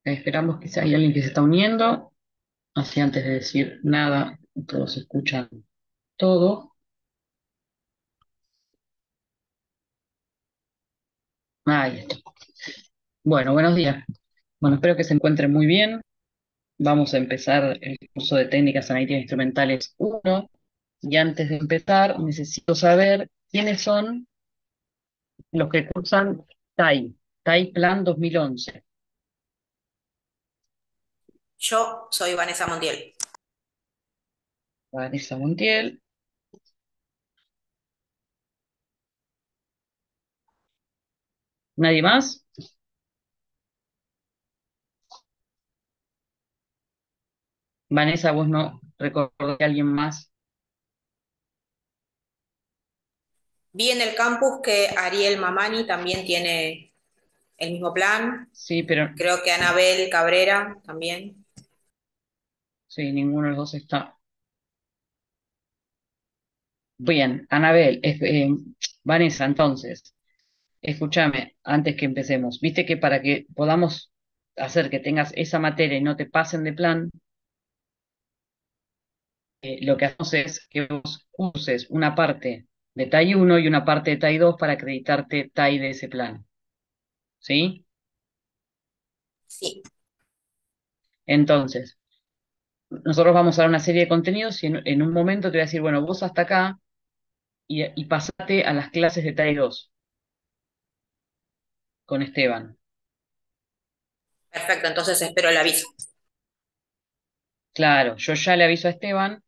Esperamos que hay alguien que se está uniendo, así antes de decir nada, todos escuchan todo. Ahí está. Bueno, buenos días. Bueno, espero que se encuentren muy bien. Vamos a empezar el curso de técnicas analíticas instrumentales 1. Y antes de empezar, necesito saber quiénes son los que cursan TAI Plan 2011. Yo soy Vanessa Montiel. Vanessa Montiel. ¿Nadie más? Vanessa, vos no recordás que alguien más. Vi en el campus que Ariel Mamani también tiene el mismo plan. Sí, pero Creo que Anabel Cabrera también. sí, ninguno de los dos está. Bien, Anabel, Vanessa, entonces, escúchame, antes que empecemos, viste que para que podamos hacer que tengas esa materia y no te pasen de plan, lo que hacemos es que vos curses una parte de TAI 1 y una parte de TAI 2 para acreditarte TAI de ese plan, ¿sí? Sí, Entonces, nosotros vamos a dar una serie de contenidos y en un momento te voy a decir, bueno, vos hasta acá y pasate a las clases de TAI 2 con Esteban. perfecto. Entonces espero el aviso. Claro, yo ya le aviso a Esteban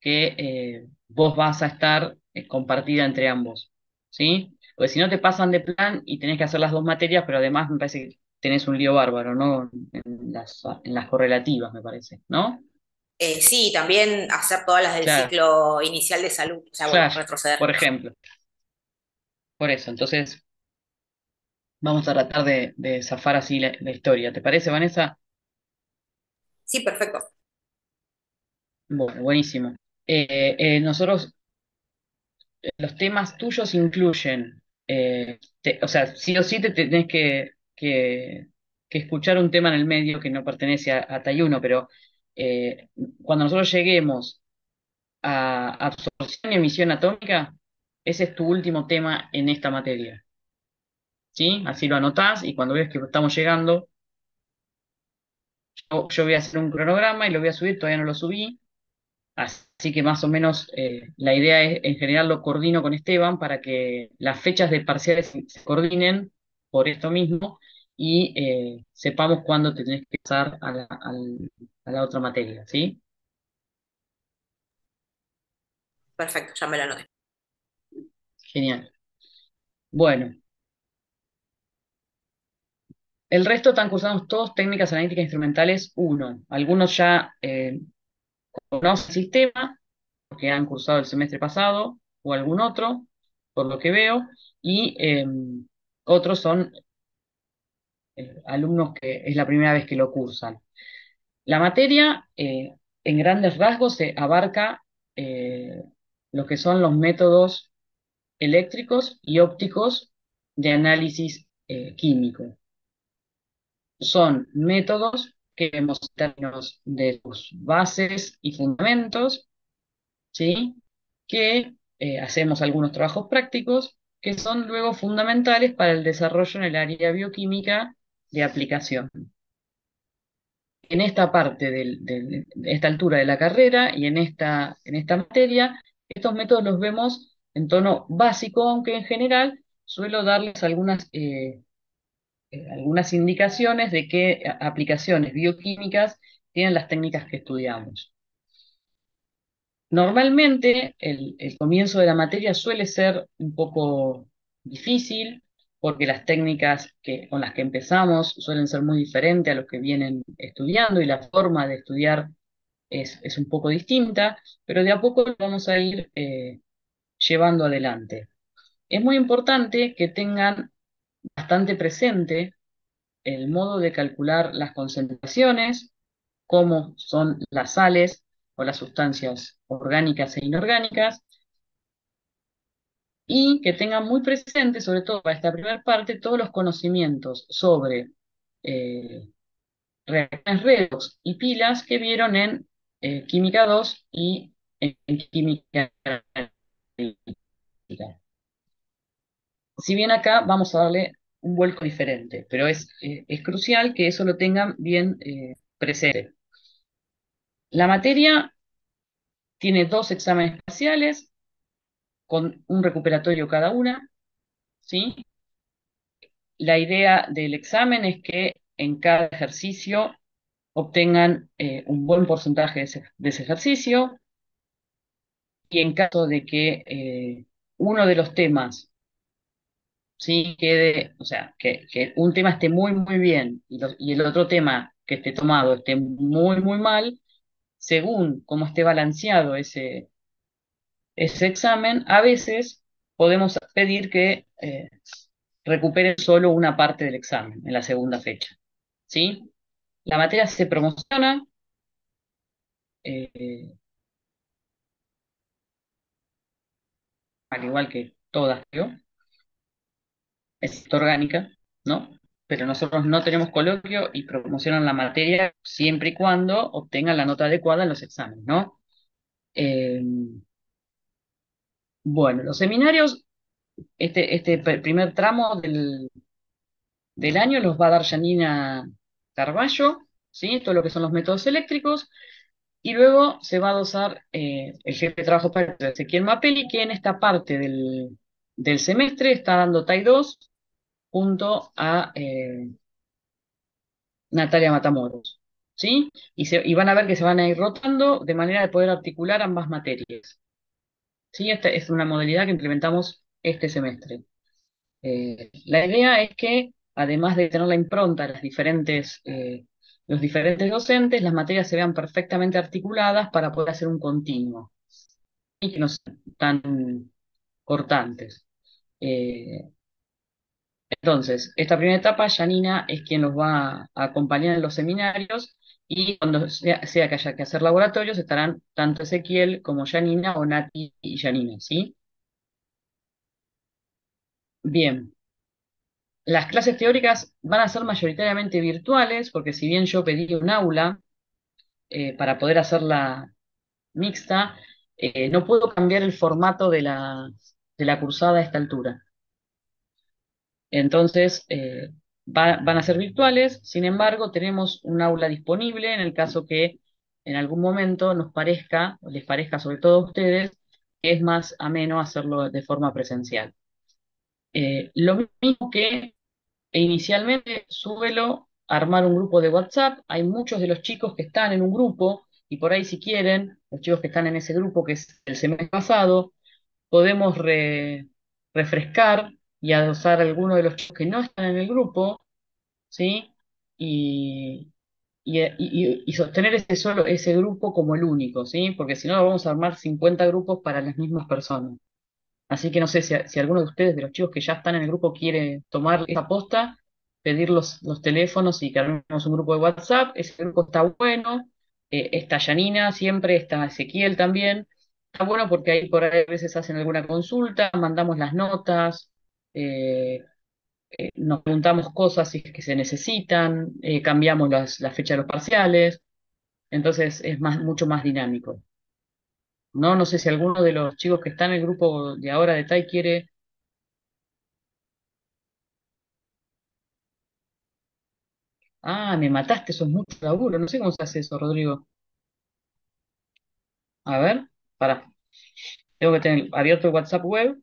que vos vas a estar compartida entre ambos, ¿sí? Porque si no te pasan de plan y tenés que hacer las dos materias, pero además me parece que tenés un lío bárbaro, ¿no? En las correlativas, me parece, ¿no? Sí, también hacer todas las del Claro, ciclo inicial de salud. O sea, bueno, claro, retroceder. por ejemplo, por eso. Entonces, vamos a tratar de zafar así la historia. ¿Te parece, Vanessa? Sí, perfecto. Bueno, buenísimo. Nosotros los temas tuyos incluyen, o sea, sí o sí te tenés que escuchar un tema en el medio que no pertenece a Tayuno, pero eh, cuando nosotros lleguemos a absorción y emisión atómica, ese es tu último tema en esta materia, ¿sí? Así lo anotás y cuando veas que estamos llegando, yo voy a hacer un cronograma y lo voy a subir, todavía no lo subí. Así que más o menos la idea es, en general lo coordino con Esteban para que las fechas de parciales se coordinen por esto mismo y sepamos cuándo te tenés que pasar a la otra materia, ¿sí? Perfecto, ya me lo anoté. Genial. Bueno, el resto están cursados todos técnicas analíticas instrumentales 1. Algunos ya conocen el sistema, porque han cursado el semestre pasado, o algún otro, por lo que veo, y otros son alumnos que es la primera vez que lo cursan. La materia, en grandes rasgos, se abarca eh, lo que son los métodos eléctricos y ópticos de análisis químico. Son métodos que vemos en términos de sus bases y fundamentos, ¿sí? Que hacemos algunos trabajos prácticos que son luego fundamentales para el desarrollo en el área bioquímica de aplicación. En esta parte de esta altura de la carrera y en esta materia, estos métodos los vemos en tono básico, aunque en general suelo darles algunas indicaciones de qué aplicaciones bioquímicas tienen las técnicas que estudiamos. Normalmente el comienzo de la materia suele ser un poco difícil porque las técnicas con las que empezamos suelen ser muy diferentes a los que vienen estudiando y la forma de estudiar es un poco distinta, pero de a poco lo vamos a ir llevando adelante. Es muy importante que tengan bastante presente el modo de calcular las concentraciones, cómo son las sales o las sustancias orgánicas e inorgánicas, y que tengan muy presente, sobre todo para esta primera parte, todos los conocimientos sobre eh, reacciones redox y pilas que vieron en química 2 y en química analítica. Si bien acá vamos a darle un vuelco diferente, pero es crucial que eso lo tengan bien presente. La materia tiene dos exámenes parciales con un recuperatorio cada una, ¿sí? La idea del examen es que en cada ejercicio obtengan un buen porcentaje de ese ejercicio y en caso de que uno de los temas sí quede, o sea, que un tema esté muy, muy bien y el otro tema que esté tomado esté muy, muy mal, según cómo esté balanceado ese examen, a veces podemos pedir que recuperen solo una parte del examen en la segunda fecha. ¿Sí? La materia se promociona, eh, al igual que todas, creo, es orgánica, ¿no? Pero nosotros no tenemos coloquio y promocionan la materia siempre y cuando obtengan la nota adecuada en los exámenes, ¿no? Eh, bueno, los seminarios, primer tramo del año los va a dar Janina Carballo, ¿sí? Todo lo que son los métodos eléctricos, y luego se va a dosar el jefe de trabajo para Ezequiel Mapelli, que en esta parte del semestre está dando TAI 2 junto a Natalia Matamoros, ¿sí? Y van a ver que se van a ir rotando de manera de poder articular ambas materias, ¿sí? Esta es una modalidad que implementamos este semestre. La idea es que, además de tener la impronta de los diferentes docentes, las materias se vean perfectamente articuladas para poder hacer un continuo y que no sean tan cortantes. Eh, entonces, esta primera etapa, Janina es quien los va a acompañar en los seminarios y cuando sea que haya que hacer laboratorios, estarán tanto Ezequiel como Janina o Nati y Janina, ¿sí? Bien. Las clases teóricas van a ser mayoritariamente virtuales, porque si bien yo pedí un aula para poder hacerla mixta, no puedo cambiar el formato de la cursada a esta altura. Entonces, van a ser virtuales, sin embargo, tenemos un aula disponible en el caso que en algún momento nos parezca, o les parezca sobre todo a ustedes, que es más ameno hacerlo de forma presencial. Lo mismo que inicialmente suelo armar un grupo de WhatsApp. Hay muchos de los chicos que están en un grupo y por ahí si quieren, los chicos que están en ese grupo que es el semestre pasado, podemos refrescar y adosar a algunos de los chicos que no están en el grupo, ¿sí? Y, y sostener ese grupo como el único, ¿sí? Porque si no vamos a armar 50 grupos para las mismas personas. Así que no sé si alguno de ustedes, de los chicos que ya están en el grupo, quiere tomar esa posta, pedir los teléfonos y que armemos un grupo de WhatsApp. Ese grupo está bueno. Está Yanina siempre, está Ezequiel también. Está bueno porque ahí por ahí a veces hacen alguna consulta, mandamos las notas, eh, nos preguntamos cosas si es que se necesitan, cambiamos la fecha de los parciales. Entonces es mucho más dinámico. No, no sé si alguno de los chicos que están en el grupo de ahora de TAI quiere. Ah, me mataste, eso es mucho laburo. No sé cómo se hace eso, Rodrigo. A ver, para. Tengo que tener abierto el WhatsApp web,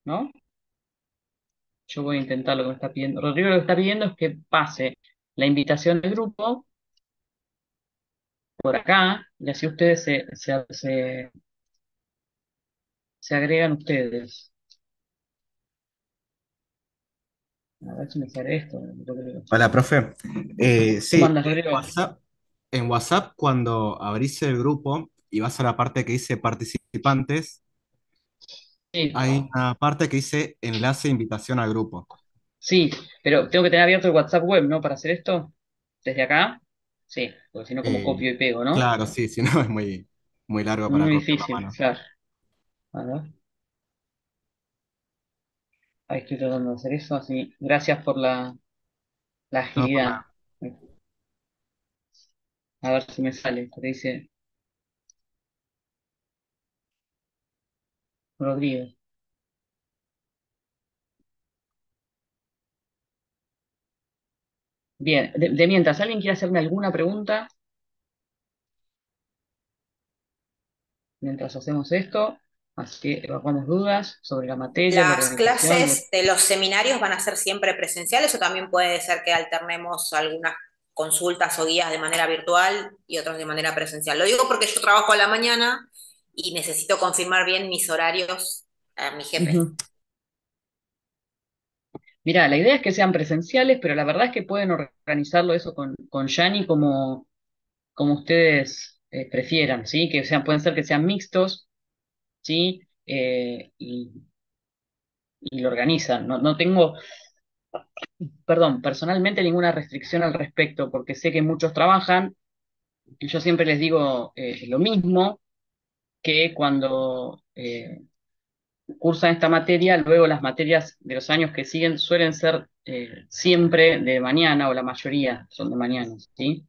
¿no? Yo voy a intentar lo que me está pidiendo. Rodrigo lo que está pidiendo es que pase la invitación del grupo por acá y así ustedes se agregan ustedes. A ver si me sale esto, Rodrigo. Hola, profe. ¿Cómo Sí, andas, Rodrigo? en WhatsApp, cuando abrís el grupo y vas a la parte que dice participantes, Sí, hay una parte que dice enlace e invitación al grupo. sí, pero tengo que tener abierto el WhatsApp web, ¿no? Para hacer esto. Desde acá. Sí, porque si no, como Eh, copio y pego, ¿no? claro, sí, si no es muy largo para Muy copiar a difícil, mano. claro. A ver. Ahí estoy tratando de hacer eso, así. Gracias por la. la No, por agilidad. nada. A ver si me sale, porque dice Rodrigo. Bien, de mientras, ¿alguien quiere hacerme alguna pregunta mientras hacemos esto? Así que evacuamos dudas sobre la materia, la ¿Las organización. clases de los seminarios van a ser siempre presenciales o también puede ser que alternemos algunas consultas o guías de manera virtual y otras de manera presencial? Lo digo porque yo trabajo a la mañana y necesito confirmar bien mis horarios a mi jefe. Ujú. Mirá, la idea es que sean presenciales, pero la verdad es que pueden organizarlo eso con Yani como ustedes prefieran, ¿sí? Que sean, pueden ser que sean mixtos, ¿sí? Y lo organizan. No tengo, perdón, personalmente ninguna restricción al respecto, porque sé que muchos trabajan y yo siempre les digo lo mismo, que cuando cursan esta materia, luego las materias de los años que siguen suelen ser siempre de mañana, o la mayoría son de mañana, ¿sí?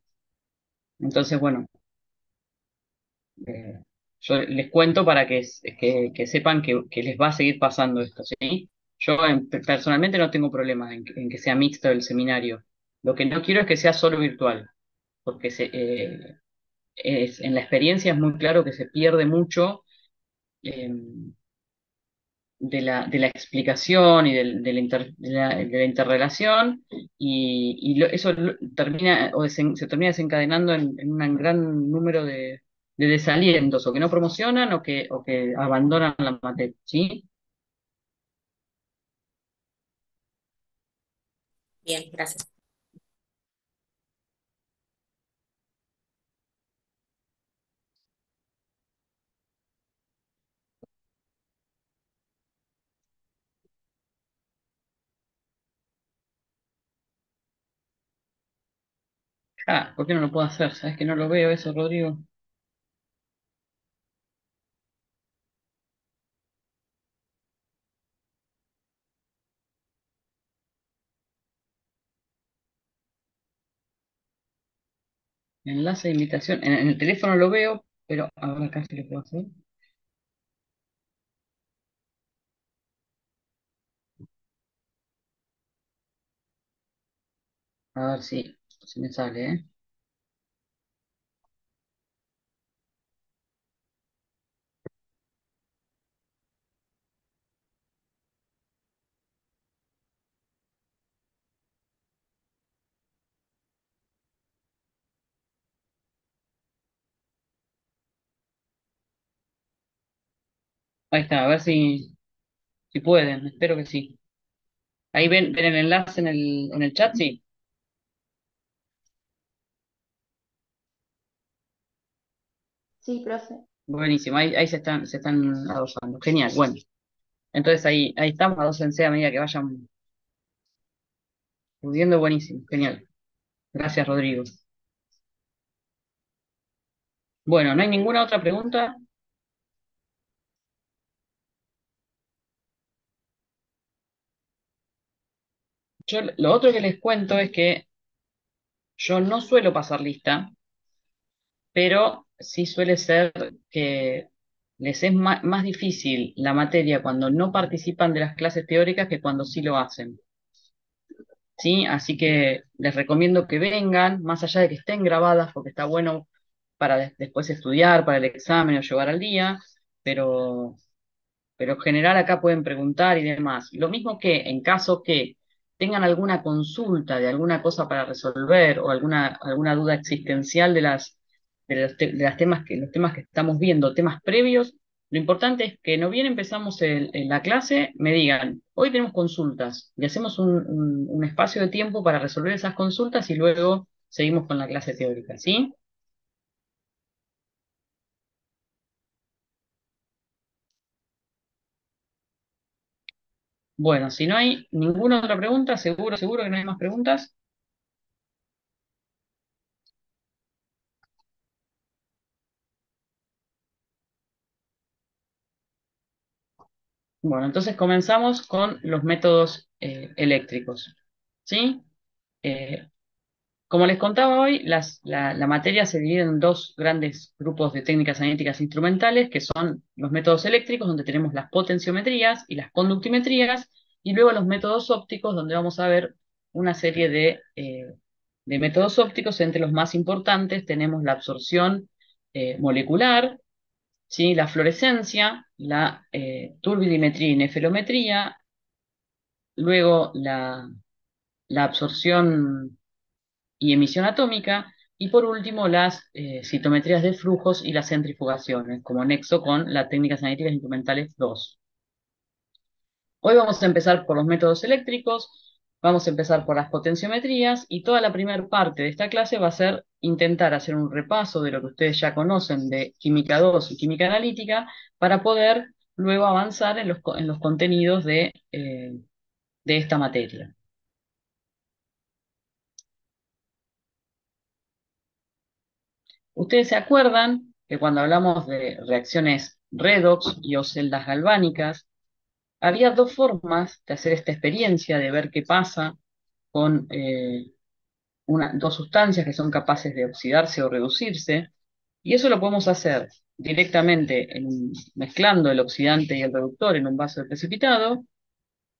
Entonces, bueno, eh, yo les cuento para que sepan que les va a seguir pasando esto, ¿sí? Yo personalmente no tengo problemas en que sea mixto el seminario. Lo que no quiero es que sea solo virtual, porque en la experiencia es muy claro que se pierde mucho eh, de la explicación y de la interrelación, y eso termina o se termina desencadenando en un gran número de desalientos, o que no promocionan o que abandonan la materia, ¿sí? Bien, gracias. Ah, ¿por qué no lo puedo hacer? ¿Sabes que no lo veo eso, Rodrigo? Enlace de invitación. En el teléfono lo veo, pero ahora acá sí lo puedo hacer. A ver si me sale, ¿eh? Ahí está, a ver si pueden, espero que sí. Ahí ven el enlace en el chat, sí. Sí, profe. Buenísimo, ahí se están adosando. Genial, bueno. Entonces ahí estamos, adócense a medida que vayan pudiendo, buenísimo, genial. Gracias, Rodrigo. Bueno, ¿no hay ninguna otra pregunta? Yo lo otro que les cuento es que yo no suelo pasar lista, pero sí suele ser que les es más difícil la materia cuando no participan de las clases teóricas que cuando sí lo hacen. ¿Sí? Así que les recomiendo que vengan, más allá de que estén grabadas, porque está bueno para después estudiar, para el examen o llevar al día, pero, pero en general acá pueden preguntar y demás. Lo mismo que en caso que tengan alguna consulta de alguna cosa para resolver, o alguna duda existencial de los temas que estamos viendo, temas previos. Lo importante es que no bien empezamos la clase, me digan, hoy tenemos consultas, y hacemos un espacio de tiempo para resolver esas consultas, y luego seguimos con la clase teórica, ¿sí? Bueno, si no hay ninguna otra pregunta, seguro que no hay más preguntas. Bueno, entonces comenzamos con los métodos eléctricos, ¿sí? Eh, Como les contaba hoy, la materia se divide en dos grandes grupos de técnicas analíticas instrumentales, que son los métodos eléctricos, donde tenemos las potenciometrías y las conductimetrías, y luego los métodos ópticos, donde vamos a ver una serie de métodos ópticos. Entre los más importantes tenemos la absorción molecular, ¿sí? La fluorescencia, la turbidimetría y nefelometría, luego la absorción y emisión atómica, y por último las citometrías de flujos y las centrifugaciones, como nexo con las técnicas analíticas instrumentales 2. Hoy vamos a empezar por los métodos eléctricos, vamos a empezar por las potenciometrías, y toda la primera parte de esta clase va a ser intentar hacer un repaso de lo que ustedes ya conocen de química 2 y química analítica, para poder luego avanzar en los contenidos de esta materia. Ustedes se acuerdan que cuando hablamos de reacciones redox y o celdas galvánicas, había dos formas de hacer esta experiencia, de ver qué pasa con dos sustancias que son capaces de oxidarse o reducirse, y eso lo podemos hacer directamente mezclando el oxidante y el reductor en un vaso de precipitado,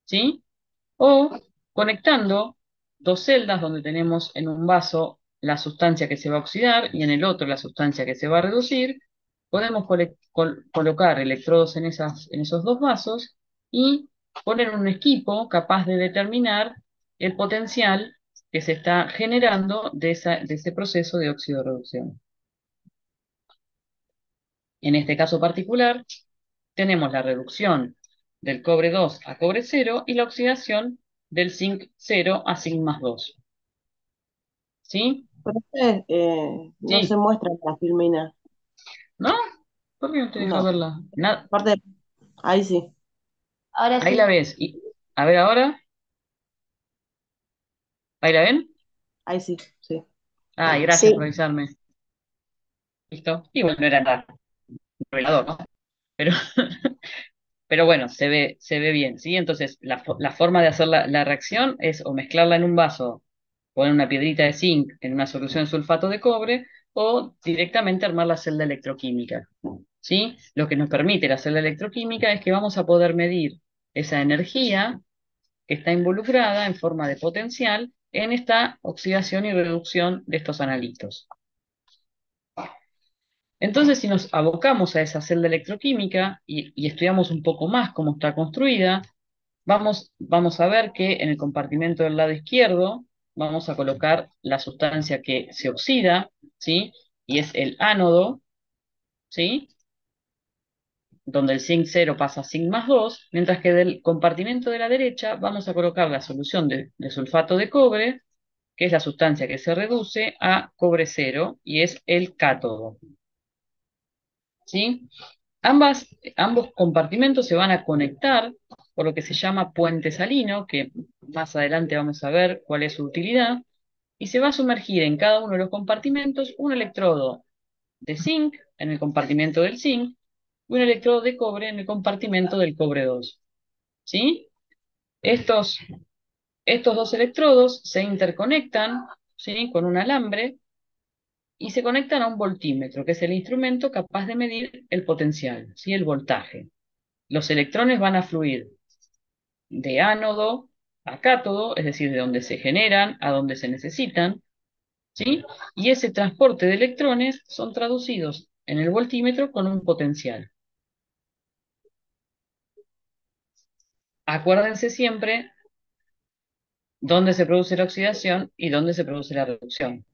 ¿sí? O conectando dos celdas donde tenemos en un vaso la sustancia que se va a oxidar y en el otro la sustancia que se va a reducir. Podemos colocar electrodos en esos dos vasos y poner un equipo capaz de determinar el potencial que se está generando de ese proceso de óxido-reducción. En este caso particular, tenemos la reducción del cobre 2 a cobre 0 y la oxidación del zinc 0 a zinc más 2. ¿Sí? Profe, no se Sí. muestra la filmina. ¿No? ¿Por qué no te deja No. verla? Aparte, ahí sí, Ahora Ahí la sí. ves. A ver ahora. ¿Ahí la ven? ahí sí, sí. Ay, gracias por Sí. avisarme. ¿Listo? Y bueno, no era nada revelador, ¿no? Pero, pero bueno, se ve bien, ¿sí? Entonces, la forma de hacer la reacción es o mezclarla en un vaso, poner una piedrita de zinc en una solución de sulfato de cobre, o directamente armar la celda electroquímica, ¿sí? Lo que nos permite la celda electroquímica es que vamos a poder medir esa energía que está involucrada en forma de potencial en esta oxidación y reducción de estos analitos. Entonces, si nos abocamos a esa celda electroquímica y estudiamos un poco más cómo está construida, vamos a ver que en el compartimento del lado izquierdo vamos a colocar la sustancia que se oxida, ¿sí? Y es el ánodo, ¿sí? Donde el zinc 0 pasa a zinc más 2, mientras que del compartimento de la derecha vamos a colocar la solución de sulfato de cobre, que es la sustancia que se reduce a cobre 0 y es el cátodo, ¿sí? Ambos compartimentos se van a conectar por lo que se llama puente salino, que más adelante vamos a ver cuál es su utilidad, y se va a sumergir en cada uno de los compartimentos un electrodo de zinc en el compartimento del zinc y un electrodo de cobre en el compartimento del cobre 2. ¿Sí? Estos, estos dos electrodos se interconectan, ¿sí? Con un alambre y se conectan a un voltímetro, que es el instrumento capaz de medir el potencial, ¿sí? El voltaje. Los electrones van a fluir de ánodo a cátodo, es decir, de donde se generan a donde se necesitan, ¿sí? Y ese transporte de electrones son traducidos en el voltímetro con un potencial. Acuérdense siempre dónde se produce la oxidación y dónde se produce la reducción.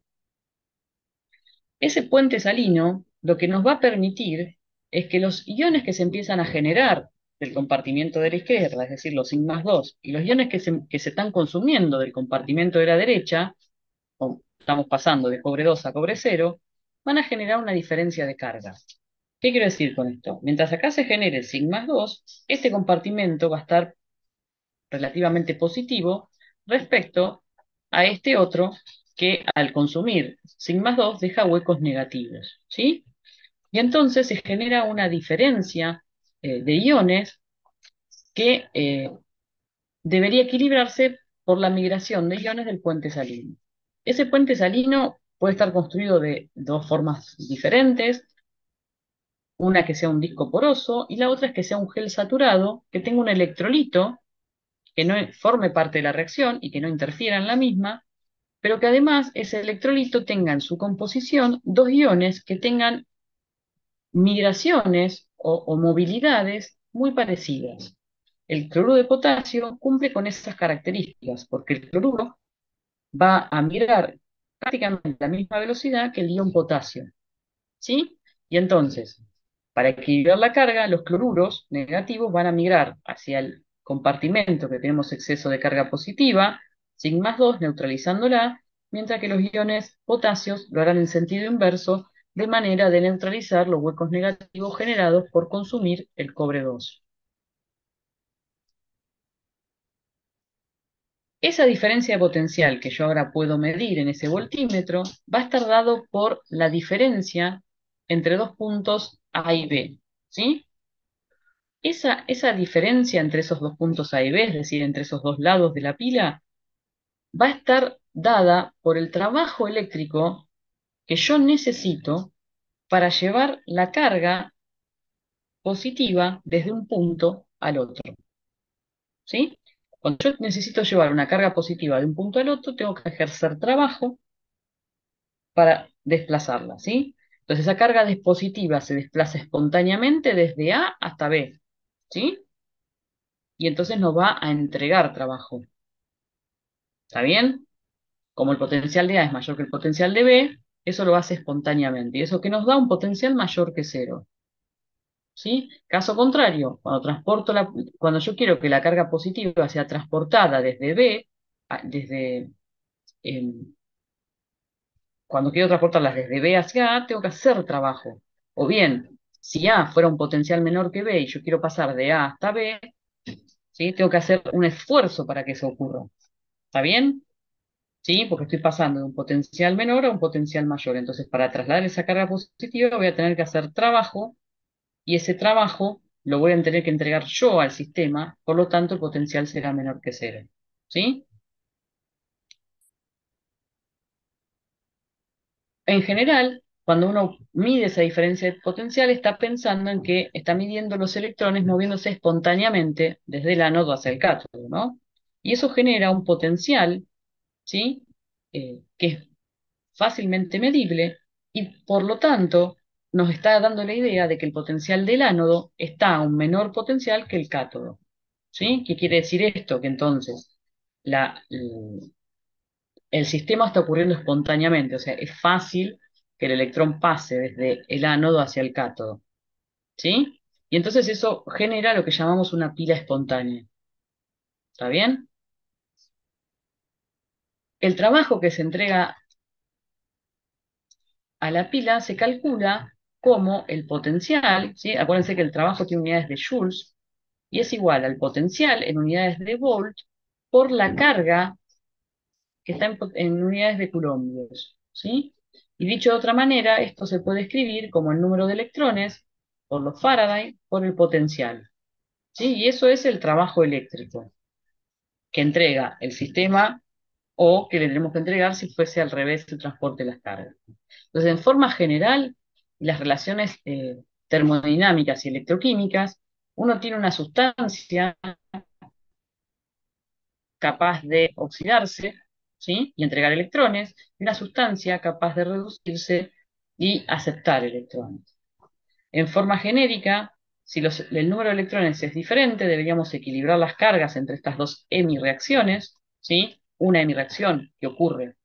Ese puente salino lo que nos va a permitir es que los iones que se empiezan a generar del compartimiento de la izquierda, es decir, los zinc más 2, y los iones que se están consumiendo del compartimento de la derecha, o estamos pasando de cobre 2 a cobre 0, van a generar una diferencia de carga. ¿Qué quiero decir con esto? Mientras acá se genere el zinc más 2, este compartimento va a estar relativamente positivo respecto a este otro que al consumir zinc más 2 deja huecos negativos, ¿sí? Y entonces se genera una diferencia de iones que debería equilibrarse por la migración de iones del puente salino. Ese puente salino puede estar construido de dos formas diferentes, una que sea un disco poroso y la otra es que sea un gel saturado que tenga un electrolito que no forme parte de la reacción y que no interfiera en la misma, pero que además ese electrolito tenga en su composición dos iones que tengan migraciones o movilidades muy parecidas. El cloruro de potasio cumple con esas características, porque el cloruro va a migrar prácticamente a la misma velocidad que el ion potasio, ¿sí? Y entonces, para equilibrar la carga, los cloruros negativos van a migrar hacia el compartimento que tenemos exceso de carga positiva, sigma 2, neutralizándola, mientras que los iones potasios lo harán en sentido inverso, de manera de neutralizar los huecos negativos generados por consumir el cobre 2. Esa diferencia de potencial que yo ahora puedo medir en ese voltímetro va a estar dado por la diferencia entre dos puntos A y B, ¿sí? Esa diferencia entre esos dos puntos A y B, es decir, entre esos dos lados de la pila, va a estar dada por el trabajo eléctrico que yo necesito para llevar la carga positiva desde un punto al otro, ¿sí? Cuando yo necesito llevar una carga positiva de un punto al otro, tengo que ejercer trabajo para desplazarla, ¿sí? Entonces esa carga dispositiva se desplaza espontáneamente desde A hasta B, ¿sí? Y entonces nos va a entregar trabajo. ¿Está bien? Como el potencial de A es mayor que el potencial de B, eso lo hace espontáneamente. Y eso que nos da un potencial mayor que cero. ¿Sí? Caso contrario, cuando yo quiero que la carga positiva sea transportada desde B, em, cuando quiero transportarlas desde B hacia A, tengo que hacer trabajo. O bien, si A fuera un potencial menor que B y yo quiero pasar de A hasta B, ¿sí? Tengo que hacer un esfuerzo para que eso ocurra. ¿Está bien? ¿Sí? Porque estoy pasando de un potencial menor a un potencial mayor. Entonces, para trasladar esa carga positiva voy a tener que hacer trabajo y ese trabajo lo voy a tener que entregar yo al sistema, por lo tanto el potencial será menor que cero. ¿Sí? En general, cuando uno mide esa diferencia de potencial, está pensando en que está midiendo los electrones moviéndose espontáneamente desde el ánodo hacia el cátodo, ¿no? Y eso genera un potencial, ¿sí? Que es fácilmente medible y por lo tanto nos está dando la idea de que el potencial del ánodo está a un menor potencial que el cátodo. ¿Sí? ¿Qué quiere decir esto? Que entonces el sistema está ocurriendo espontáneamente, o sea, es fácil que el electrón pase desde el ánodo hacia el cátodo. ¿Sí? Y entonces eso genera lo que llamamos una pila espontánea. ¿Está bien? El trabajo que se entrega a la pila se calcula como el potencial, ¿sí? Acuérdense que el trabajo tiene unidades de joules, y es igual al potencial en unidades de volt por la carga que está en unidades de coulombs, ¿sí? Y dicho de otra manera, esto se puede escribir como el número de electrones por los Faraday por el potencial, ¿sí? Y eso es el trabajo eléctrico que entrega el sistema o que le tenemos que entregar si fuese al revés el transporte de las cargas. Entonces, en forma general, las relaciones termodinámicas y electroquímicas, uno tiene una sustancia capaz de oxidarse, ¿sí? Y entregar electrones, y una sustancia capaz de reducirse y aceptar electrones. En forma genérica, si el número de electrones es diferente, deberíamos equilibrar las cargas entre estas dos hemireacciones, ¿sí? Una hemireacción que ocurre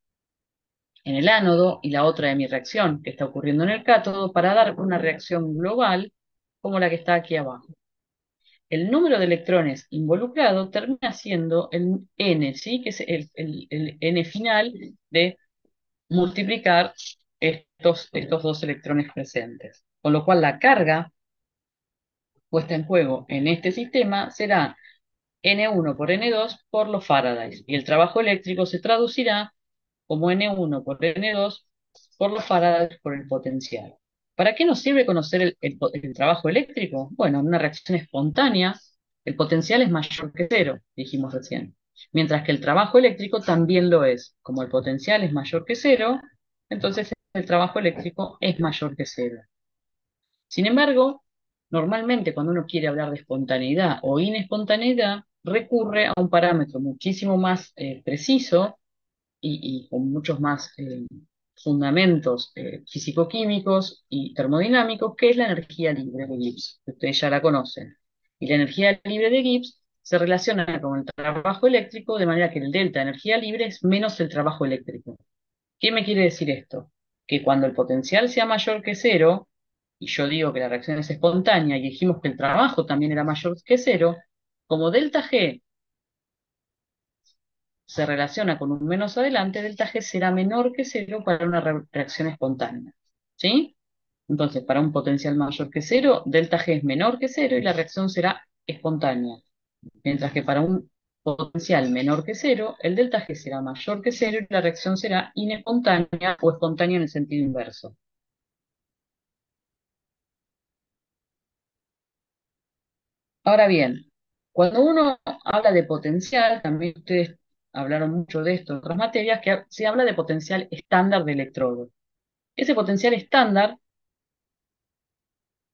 en el ánodo y la otra hemireacción que está ocurriendo en el cátodo para dar una reacción global como la que está aquí abajo. El número de electrones involucrado termina siendo el n, ¿sí? Que es el n final de multiplicar estos dos electrones presentes. Con lo cual la carga puesta en juego en este sistema será N1 por N2 por los Faradays. Y el trabajo eléctrico se traducirá como N1 por N2 por los Faradays por el potencial. ¿Para qué nos sirve conocer el trabajo eléctrico? Bueno, en una reacción espontánea, el potencial es mayor que cero, dijimos recién. Mientras que el trabajo eléctrico también lo es. Como el potencial es mayor que cero, entonces el trabajo eléctrico es mayor que cero. Sin embargo, normalmente cuando uno quiere hablar de espontaneidad o inespontaneidad, recurre a un parámetro muchísimo más preciso y con muchos más fundamentos físico-químicos y termodinámicos, que es la energía libre de Gibbs, que ustedes ya la conocen. Y la energía libre de Gibbs se relaciona con el trabajo eléctrico de manera que el delta de energía libre es menos el trabajo eléctrico. ¿Qué me quiere decir esto? Que cuando el potencial sea mayor que cero, y yo digo que la reacción es espontánea y dijimos que el trabajo también era mayor que cero, como delta G se relaciona con un menos adelante, delta G será menor que cero para una reacción espontánea. ¿Sí? Entonces, para un potencial mayor que cero, delta G es menor que cero y la reacción será espontánea. Mientras que para un potencial menor que cero, el delta G será mayor que cero y la reacción será inespontánea o espontánea en el sentido inverso. Ahora bien, cuando uno habla de potencial, también ustedes hablaron mucho de esto en otras materias, que se habla de potencial estándar de electrodo. Ese potencial estándar,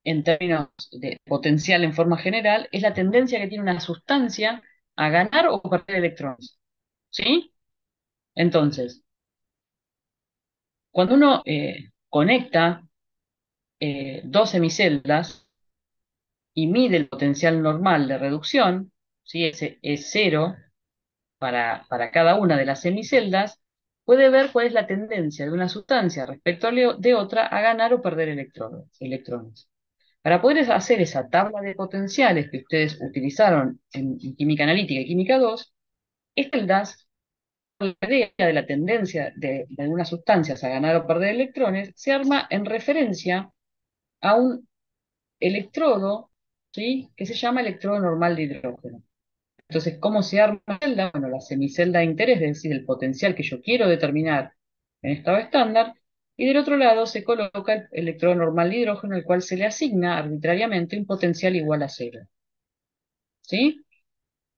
en términos de potencial en forma general, es la tendencia que tiene una sustancia a ganar o perder electrones. ¿Sí? Entonces, cuando uno conecta dos semiceldas y mide el potencial normal de reducción, ¿sí? Ese es cero para cada una de las semiceldas, puede ver cuál es la tendencia de una sustancia respecto de otra a ganar o perder electrones. Para poder hacer esa tabla de potenciales que ustedes utilizaron en química analítica y química 2, estas celdas, la idea de la tendencia de algunas sustancias a ganar o perder electrones, se arma en referencia a un electrodo, ¿sí? Que se llama electrodo normal de hidrógeno. Entonces, ¿cómo se arma la celda? Bueno, la semicelda de interés, es decir, el potencial que yo quiero determinar en estado estándar, y del otro lado se coloca el electrodo normal de hidrógeno, al cual se le asigna arbitrariamente un potencial igual a cero. ¿Sí?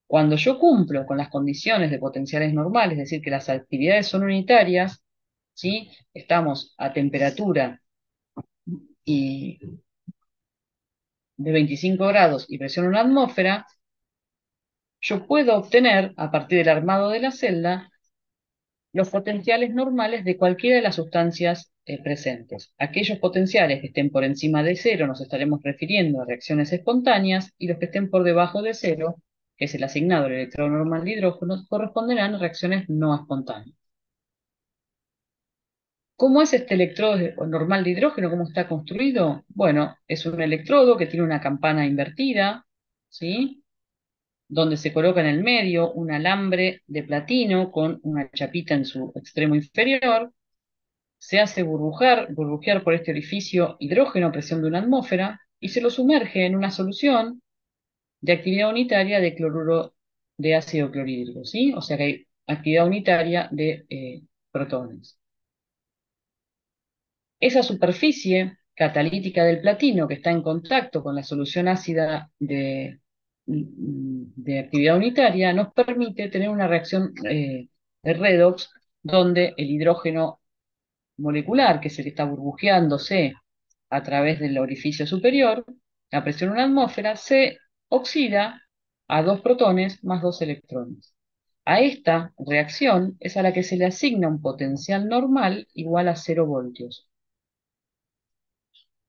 Cuando yo cumplo con las condiciones de potenciales normales, es decir, que las actividades son unitarias, ¿sí? Estamos a temperatura y de 25 grados y presión en una atmósfera, yo puedo obtener, a partir del armado de la celda, los potenciales normales de cualquiera de las sustancias presentes. Aquellos potenciales que estén por encima de cero nos estaremos refiriendo a reacciones espontáneas, y los que estén por debajo de cero, que es el asignado al electrodo normal de hidrógeno, corresponderán a reacciones no espontáneas. ¿Cómo es este electrodo normal de hidrógeno? ¿Cómo está construido? Bueno, es un electrodo que tiene una campana invertida, ¿sí? Donde se coloca en el medio un alambre de platino con una chapita en su extremo inferior. Se hace burbujear por este orificio hidrógeno a presión de una atmósfera y se lo sumerge en una solución de actividad unitaria de cloruro de ácido clorhídrico, ¿sí? O sea que hay actividad unitaria de protones. Esa superficie catalítica del platino que está en contacto con la solución ácida de actividad unitaria nos permite tener una reacción de redox donde el hidrógeno molecular, que es el que está burbujeándose a través del orificio superior, a presión en una atmósfera, se oxida a dos protones más dos electrones. A esta reacción es a la que se le asigna un potencial normal igual a 0 voltios.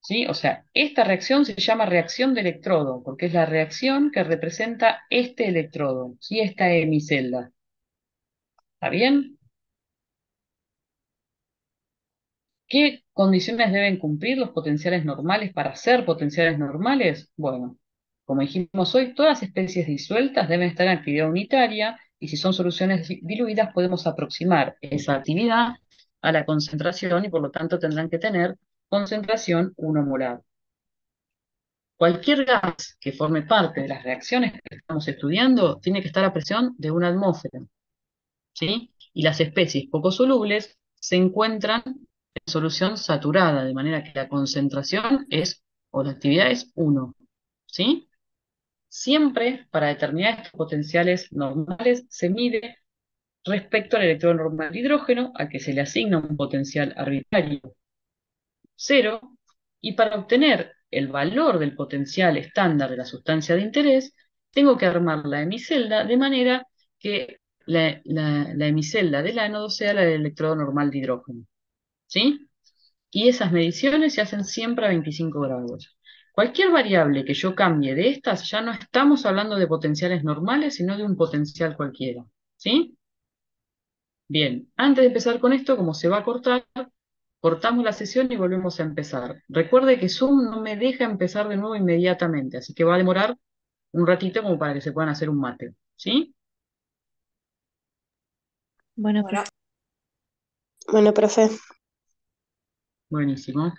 ¿Sí? O sea, esta reacción se llama reacción de electrodo, porque es la reacción que representa este electrodo, ¿sí? Esta hemicelda. ¿Está bien? ¿Qué condiciones deben cumplir los potenciales normales para ser potenciales normales? Bueno, como dijimos hoy, todas las especies disueltas deben estar en actividad unitaria, y si son soluciones diluidas podemos aproximar esa actividad a la concentración y por lo tanto tendrán que tener concentración 1 molar. Cualquier gas que forme parte de las reacciones que estamos estudiando tiene que estar a presión de una atmósfera, ¿sí? Y las especies poco solubles se encuentran en solución saturada, de manera que la concentración es, o la actividad es 1, ¿sí? Siempre para determinar estos potenciales normales se mide respecto al electrón normal de hidrógeno, al que se le asigna un potencial arbitrario, cero, y para obtener el valor del potencial estándar de la sustancia de interés, tengo que armar la hemicelda de manera que la hemicelda del ánodo sea la del electrodo normal de hidrógeno. ¿Sí? Y esas mediciones se hacen siempre a 25 grados. Cualquier variable que yo cambie de estas, ya no estamos hablando de potenciales normales, sino de un potencial cualquiera. ¿Sí? Bien, antes de empezar con esto, como se va a cortar, cortamos la sesión y volvemos a empezar. Recuerde que Zoom no me deja empezar de nuevo inmediatamente, así que va a demorar un ratito como para que se puedan hacer un mate. ¿Sí? Bueno, Bueno, Bueno, profe. Buenísimo.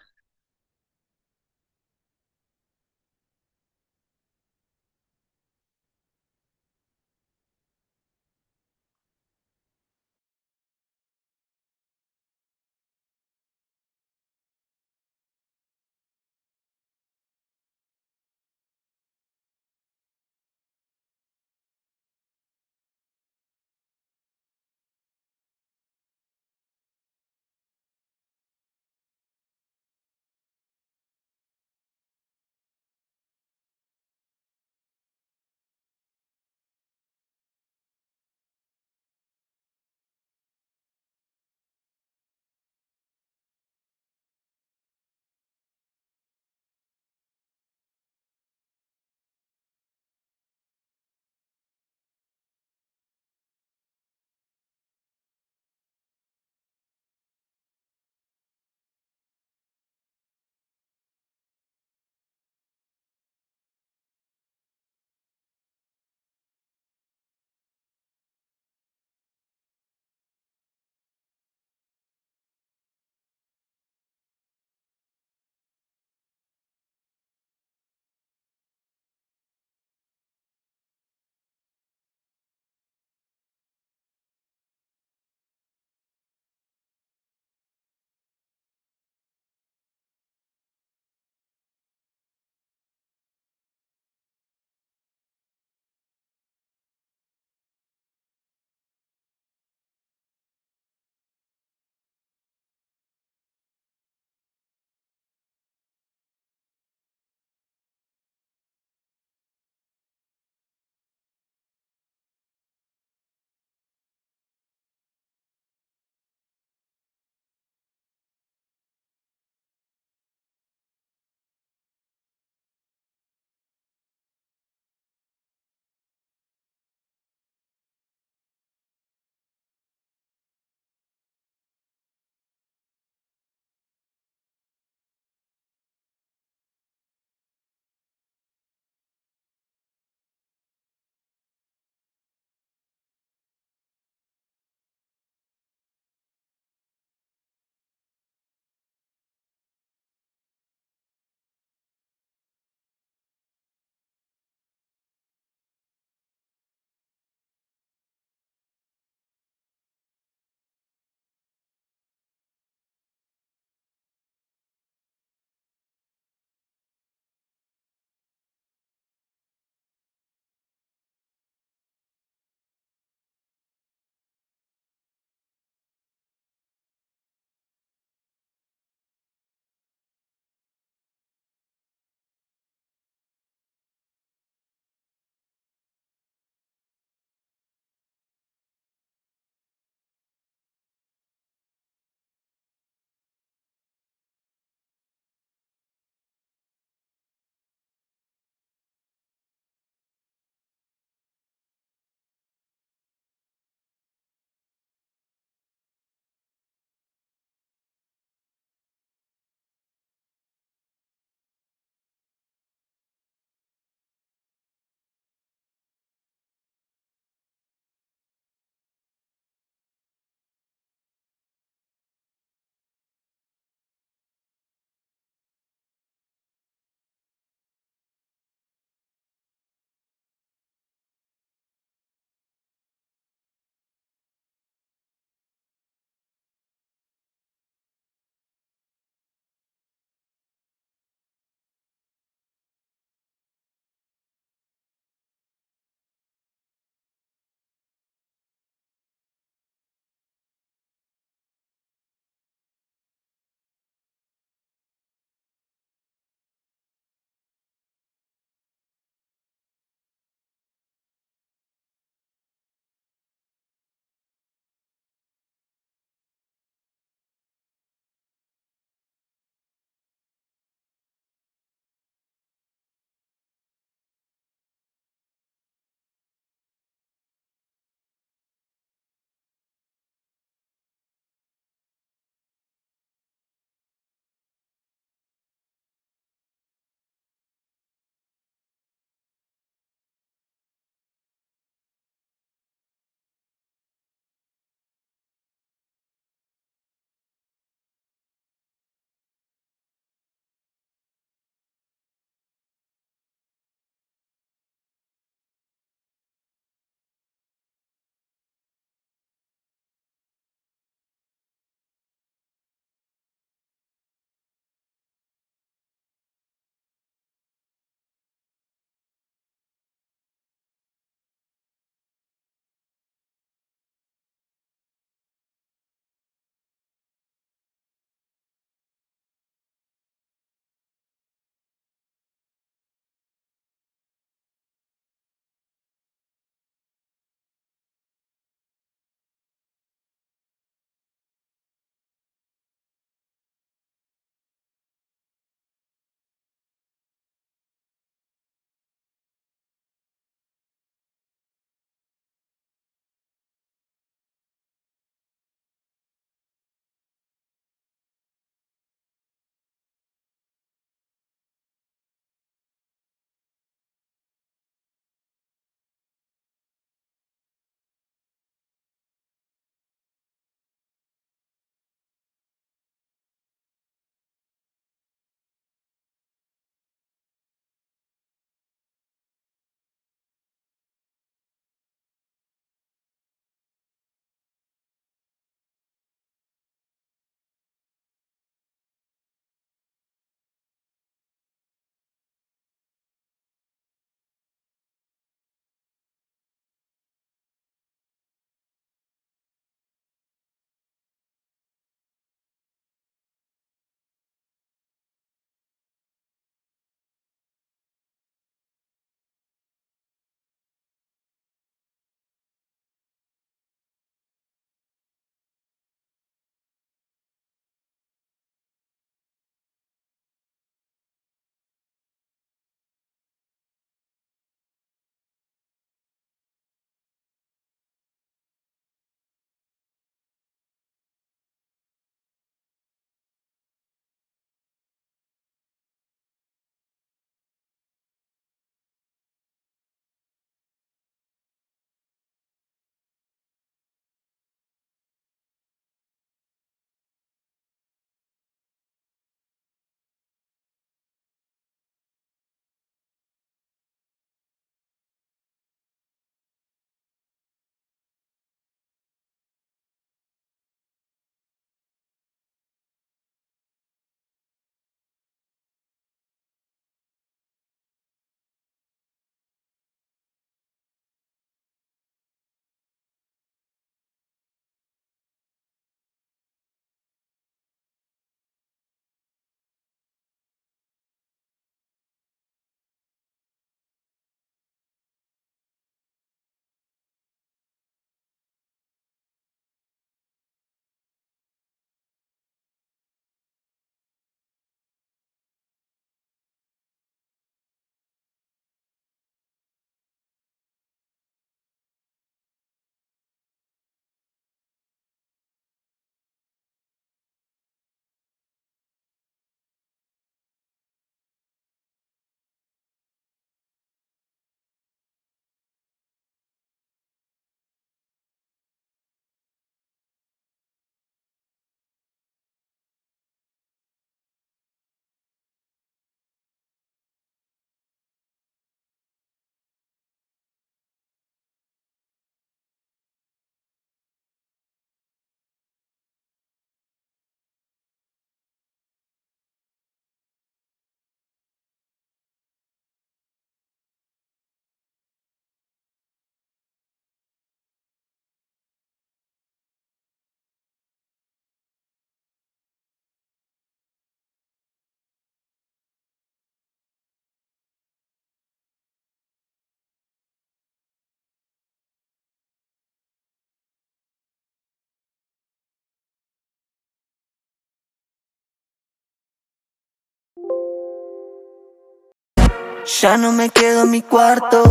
Ya no me quedo en mi cuarto,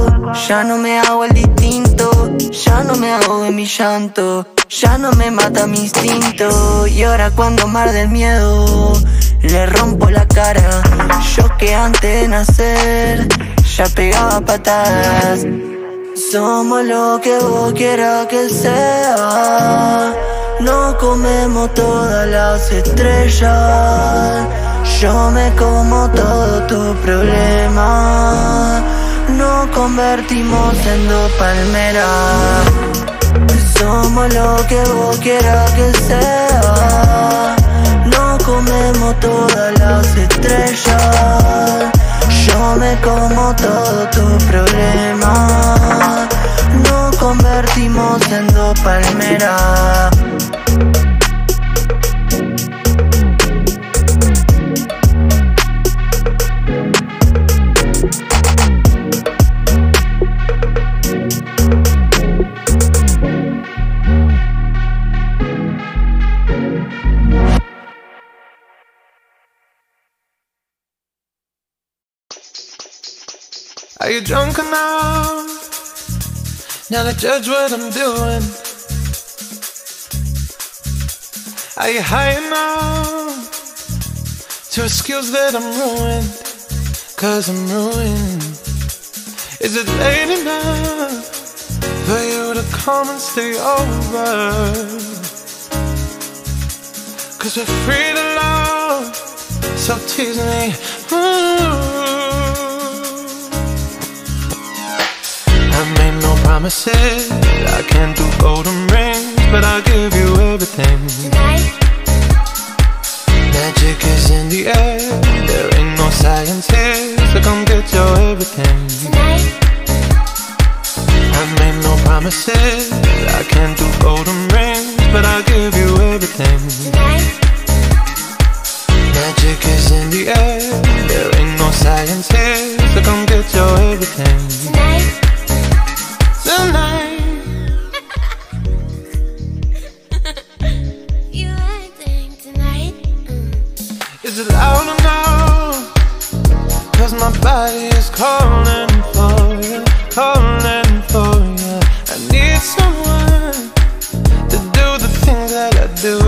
ya no me hago el distinto, ya no me ahogo en mi llanto, ya no me mata mi instinto. Y ahora cuando arde el miedo, le rompo la cara. Yo que antes de nacer ya pegaba patadas. Somos lo que vos quieras que sea. No comemos todas las estrellas. Yo me como todo tu problema. Nos convertimos en dos palmeras. Somos lo que vos quieras que sea. No comemos todas las estrellas. Yo me como todo tu problema. Nos convertimos en dos palmeras. Are you drunk enough now to judge what I'm doing? Are you high enough to excuse that I'm ruined? 'Cause I'm ruined. Is it late enough for you to come and stay over? 'Cause we're free to love, so tease me. I made no promises, I can't do golden rings, but I'll give you everything. Tonight. Magic is in the air, there ain't no science here, so come get your everything. Tonight. I made no promises, I can't do golden rings, but I'll give you everything. Tonight. Magic is in the air, there ain't no science here, so come get your everything. Tonight. Tonight. You acting tonight. Is it loud enough? 'Cause my body is calling for you, calling for you. I need someone to do the things that I do.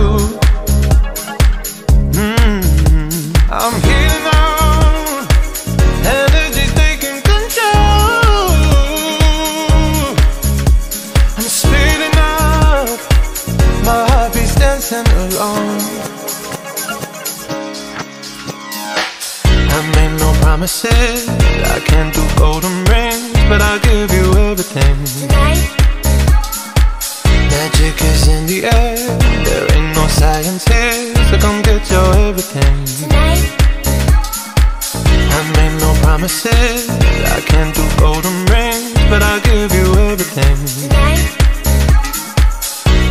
I'm healing out, energy's taking control. I'm speeding up, my heartbeat's dancing alone. I made no promises, I can't do golden rings, but I'll give you everything. Tonight. Magic is in the air, there ain't no science here, so come get your everything. Tonight. I made no promises, I can't do golden rings, but I'll give you everything. Tonight.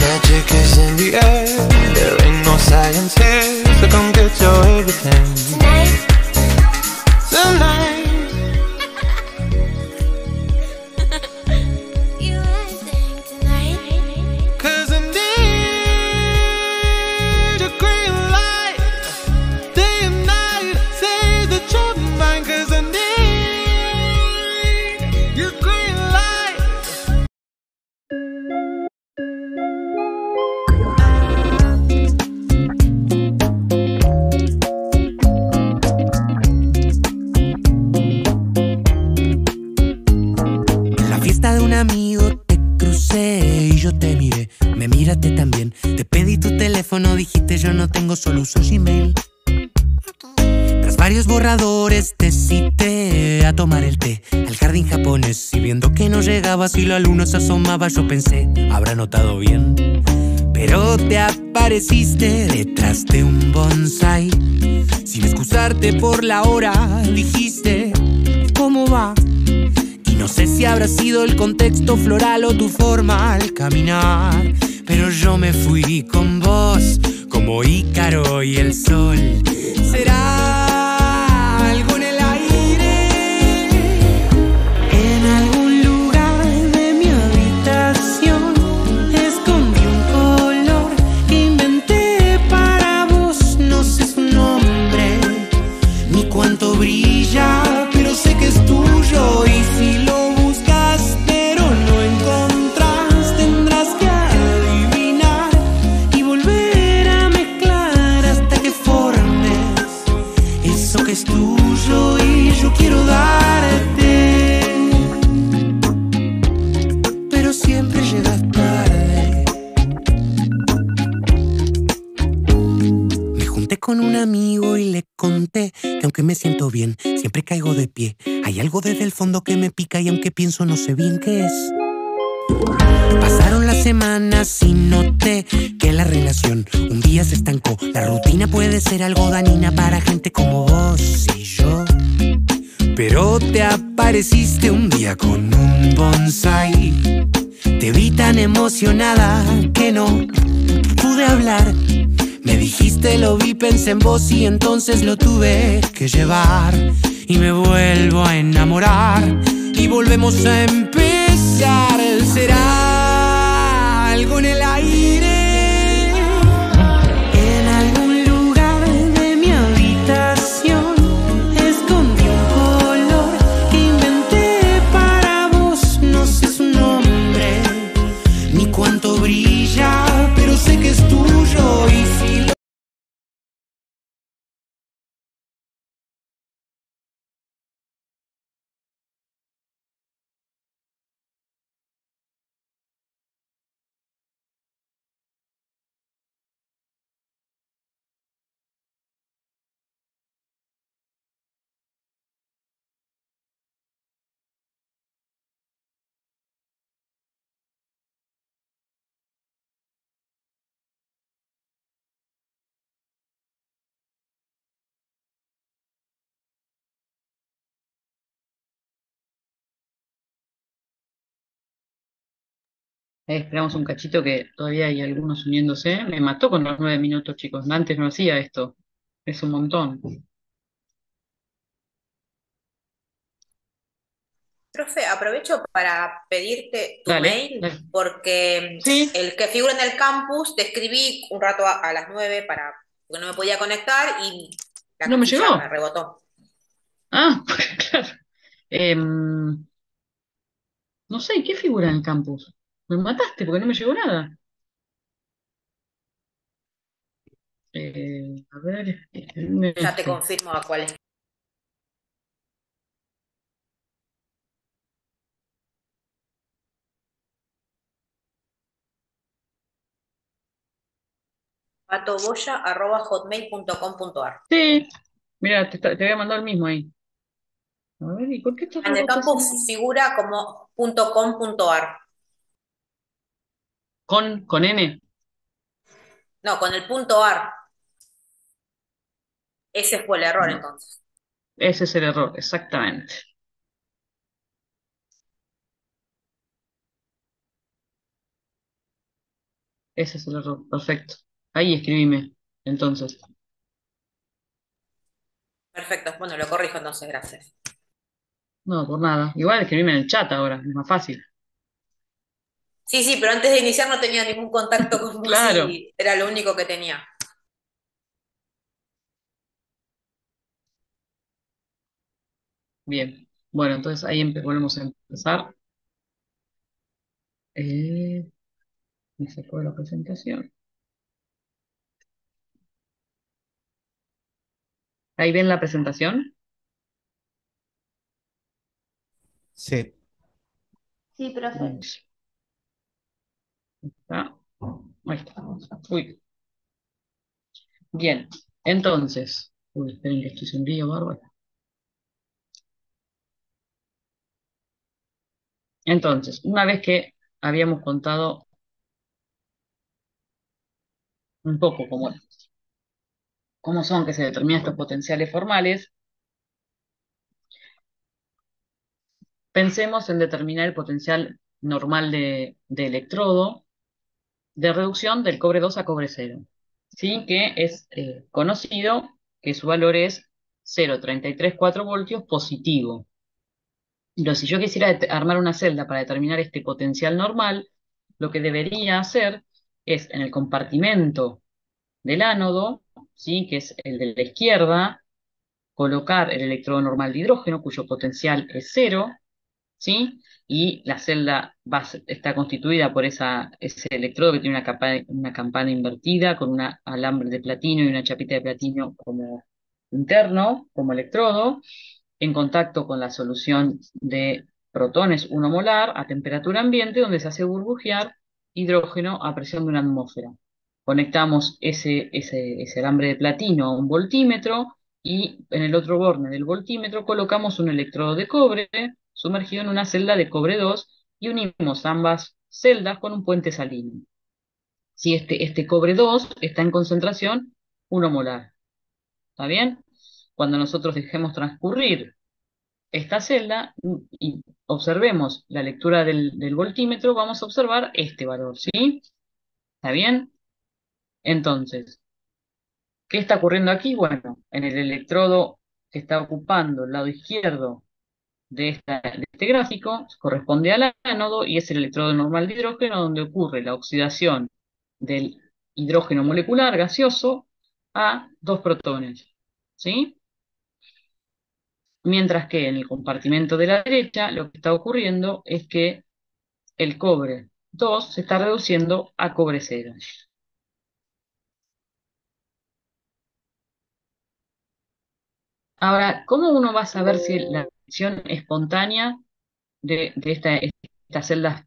Magic is in the air, there ain't no science here, so come get your everything. Tonight. Tonight. You acting tonight. 'Cause I need a green light, day and night, say that you're mine. 'Cause I need your green light. En la fiesta de un amigo te crucé y yo te miré, me miraste también. Te pedí tu teléfono, dijiste yo no tengo, solo uso Gmail. Tras varios borradores te cité a tomar el té al jardín japonés, y viendo que no llegabas y la luna se asomaba, yo pensé, habrá notado bien. Pero te apareciste detrás de un bonsai, sin excusarte por la hora, dijiste, ¿cómo va? Y no sé si habrá sido el contexto floral o tu forma al caminar, pero yo me fui con vos, como Ícaro y el sol. ¿Será algo en el aire? En algún lugar de mi habitación escondí un color que inventé para vos. No sé su nombre ni cuánto brilla, pero sé que es tu con un amigo y le conté que aunque me siento bien, siempre caigo de pie. Hay algo desde el fondo que me pica y aunque pienso no sé bien qué es. Pasaron las semanas y noté que la relación un día se estancó. La rutina puede ser algo dañina para gente como vos y yo. Pero te apareciste un día con un bonsai. Te vi tan emocionada que no pude hablar. Me dijiste, lo vi, pensé en vos y entonces lo tuve que llevar. Y me vuelvo a enamorar y volvemos a empezar. Será algo en el aire, en algún lugar de mi habitación. Escondí un color que inventé para vos. No sé su nombre ni cuánto brilla, pero sé que es tuyo y si lo... Esperamos un cachito que todavía hay algunos uniéndose. Me mató con los 9 minutos, chicos. Antes no hacía esto. Es un montón. Profe, aprovecho para pedirte tu Dale, mail dale. porque Sí, el que figura en el campus te escribí un rato a las 9 porque no me podía conectar y la no me casilla me llegó. rebotó. Ah, claro. No sé, ¿qué figura en el campus? Me mataste porque no me llegó nada. A ver, escribime Ya te este. confirmo a cuál es. patoboya@hotmail.com.ar. Sí, mira, te voy a mandar el mismo ahí. A ver, ¿y por qué está En el rebote ese? campus figura como .com.ar. Con N. No, con el punto .ar. Ese fue el error No, entonces. ese es el error, exactamente. Ese es el error, perfecto. Ahí escribime, entonces. Perfecto, bueno, lo corrijo entonces, gracias. No, por nada. Igual escribime en el chat ahora, es más fácil. Sí, sí, pero antes de iniciar no tenía ningún contacto con vos Claro, y era lo único que tenía. bien. Bueno, entonces ahí volvemos a empezar. Eh, Me sacó la presentación. Ahí ven la presentación. Sí. Sí, profe. Ahí está. Ahí está. Uy, bien. Entonces, uy, esperen que estoy sin brillo, bárbaro. Entonces, una vez que habíamos contado un poco cómo son que se determinan estos potenciales formales, pensemos en determinar el potencial normal de electrodo de reducción del cobre 2 a cobre cero, ¿sí? Que es conocido que su valor es 0,334 voltios positivo. Pero si yo quisiera armar una celda para determinar este potencial normal, lo que debería hacer es en el compartimento del ánodo, ¿sí? Que es el de la izquierda, colocar el electrodo normal de hidrógeno, cuyo potencial es cero, ¿sí? Y la celda está constituida por ese electrodo que tiene una campana invertida con un alambre de platino y una chapita de platino como interno, como electrodo, en contacto con la solución de protones 1 molar a temperatura ambiente, donde se hace burbujear hidrógeno a presión de una atmósfera. conectamos ese alambre de platino a un voltímetro y en el otro borne del voltímetro colocamos un electrodo de cobre sumergido en una celda de cobre 2 y unimos ambas celdas con un puente salino. Si este cobre 2 está en concentración 1 molar. ¿Está bien? Cuando nosotros dejemos transcurrir esta celda y observemos la lectura del voltímetro, vamos a observar este valor, ¿sí? ¿Está bien? Entonces, ¿qué está ocurriendo aquí? Bueno, en el electrodo que está ocupando el lado izquierdo de este gráfico, corresponde al ánodo y es el electrodo normal de hidrógeno donde ocurre la oxidación del hidrógeno molecular gaseoso a dos protones, ¿sí? Mientras que en el compartimento de la derecha lo que está ocurriendo es que el cobre 2 se está reduciendo a cobre 0. Ahora, ¿cómo uno va a saber si la reacción espontánea de estas celdas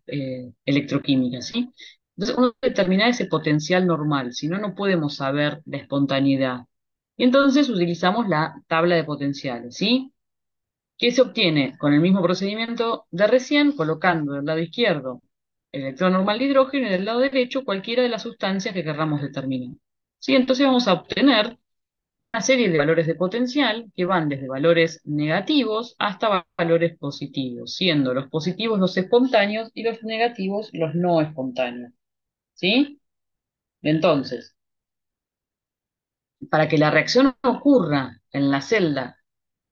electroquímicas, ¿sí? Entonces, uno debe determinar ese potencial normal, si no, no podemos saber la espontaneidad. Y entonces utilizamos la tabla de potenciales, ¿sí? ¿Qué se obtiene? Con el mismo procedimiento de recién, colocando del lado izquierdo el electrón normal de hidrógeno y del lado derecho cualquiera de las sustancias que querramos determinar. ¿Sí? Entonces vamos a obtener una serie de valores de potencial que van desde valores negativos hasta valores positivos, siendo los positivos los espontáneos y los negativos los no espontáneos. ¿Sí? Entonces, para que la reacción ocurra en la celda,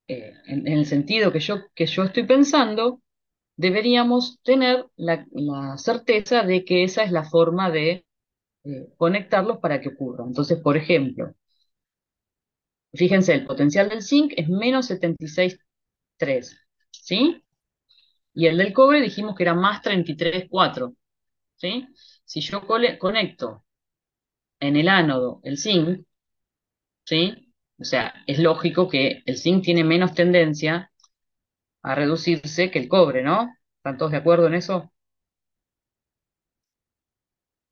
en el sentido que yo estoy pensando, deberíamos tener la certeza de que esa es la forma de conectarlos para que ocurra. Entonces, por ejemplo, fíjense, el potencial del zinc es menos 76,3, ¿sí? Y el del cobre dijimos que era más 33,4, ¿sí? Si yo conecto en el ánodo el zinc, ¿sí? O sea, es lógico que el zinc tiene menos tendencia a reducirse que el cobre, ¿no? ¿Están todos de acuerdo en eso?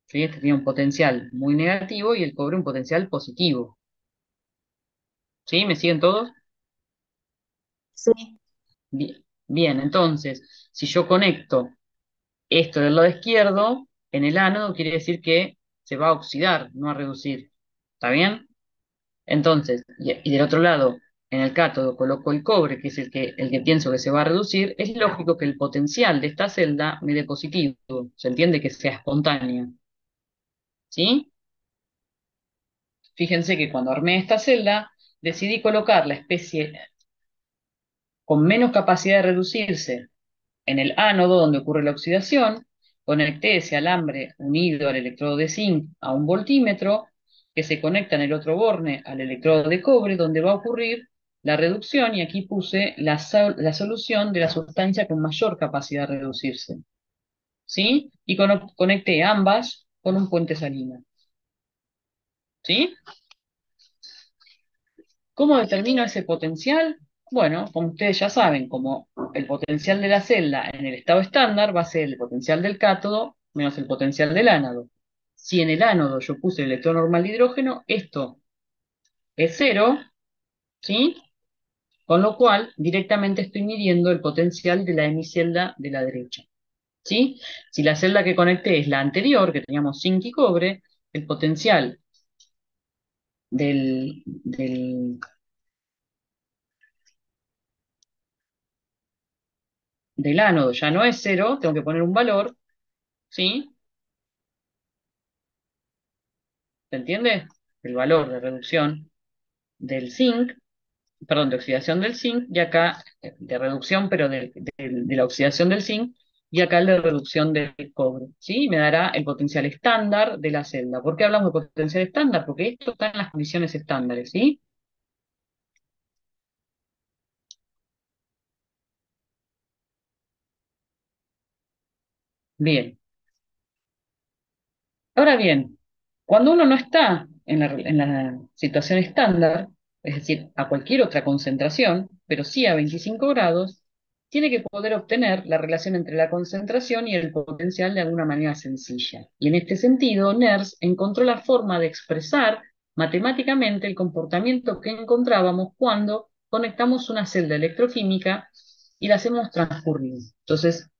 ¿Sí? Este tiene un potencial muy negativo y el cobre un potencial positivo. ¿Sí? ¿Me siguen todos? Sí. Bien, bien, entonces, si yo conecto esto del lado izquierdo, en el ánodo quiere decir que se va a oxidar, no a reducir. ¿Está bien? Entonces, y del otro lado, en el cátodo coloco el cobre, que es el que pienso que se va a reducir, es lógico que el potencial de esta celda me dé positivo. ¿Se entiende? Que sea espontánea. ¿Sí? Fíjense que cuando armé esta celda, decidí colocar la especie con menos capacidad de reducirse en el ánodo donde ocurre la oxidación, conecté ese alambre unido al electrodo de zinc a un voltímetro, que se conecta en el otro borne al electrodo de cobre, donde va a ocurrir la reducción, y aquí puse la solución de la sustancia con mayor capacidad de reducirse. ¿Sí? Y conecté ambas con un puente salino. ¿Sí? ¿Cómo determino ese potencial? Bueno, como ustedes ya saben, como el potencial de la celda en el estado estándar va a ser el potencial del cátodo menos el potencial del ánodo. Si en el ánodo yo puse el electrón normal de hidrógeno, esto es cero, ¿sí? Con lo cual, directamente estoy midiendo el potencial de la hemicelda de la derecha, ¿sí? Si la celda que conecté es la anterior, que teníamos zinc y cobre, el potencial del ánodo ya no es cero, tengo que poner un valor, ¿sí? ¿Se entiende? El valor de reducción del zinc, perdón, de oxidación del zinc, y acá, de reducción, pero de la oxidación del zinc, y acá el de reducción del cobre, ¿sí? Me dará el potencial estándar de la celda. ¿Por qué hablamos de potencial estándar? Porque esto está en las condiciones estándares, ¿sí? Bien. Ahora bien, cuando uno no está en la situación estándar, es decir, a cualquier otra concentración, pero sí a 25 grados, tiene que poder obtener la relación entre la concentración y el potencial de alguna manera sencilla. Y en este sentido, Nernst encontró la forma de expresar matemáticamente el comportamiento que encontrábamos cuando conectamos una celda electroquímica y la hacemos transcurrir. Entonces,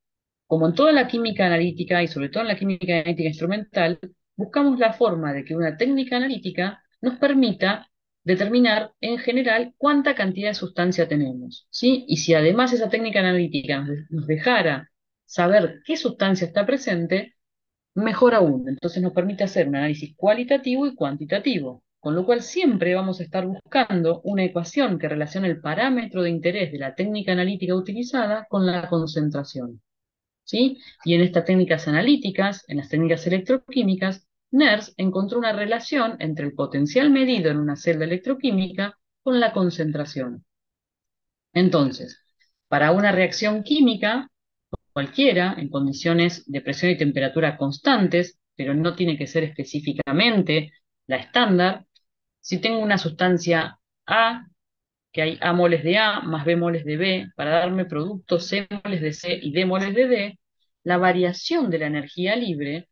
como en toda la química analítica y sobre todo en la química analítica instrumental, buscamos la forma de que una técnica analítica nos permita determinar en general cuánta cantidad de sustancia tenemos, ¿sí? Y si además esa técnica analítica nos dejara saber qué sustancia está presente, mejor aún. Entonces nos permite hacer un análisis cualitativo y cuantitativo, con lo cual siempre vamos a estar buscando una ecuación que relacione el parámetro de interés de la técnica analítica utilizada con la concentración. ¿Sí? Y en estas técnicas analíticas, en las técnicas electroquímicas, Nernst encontró una relación entre el potencial medido en una celda electroquímica con la concentración. Entonces, para una reacción química cualquiera, en condiciones de presión y temperatura constantes, pero no tiene que ser específicamente la estándar, si tengo una sustancia A, que hay A moles de A más B moles de B, para darme productos C moles de C y D moles de D, la variación de la energía libre,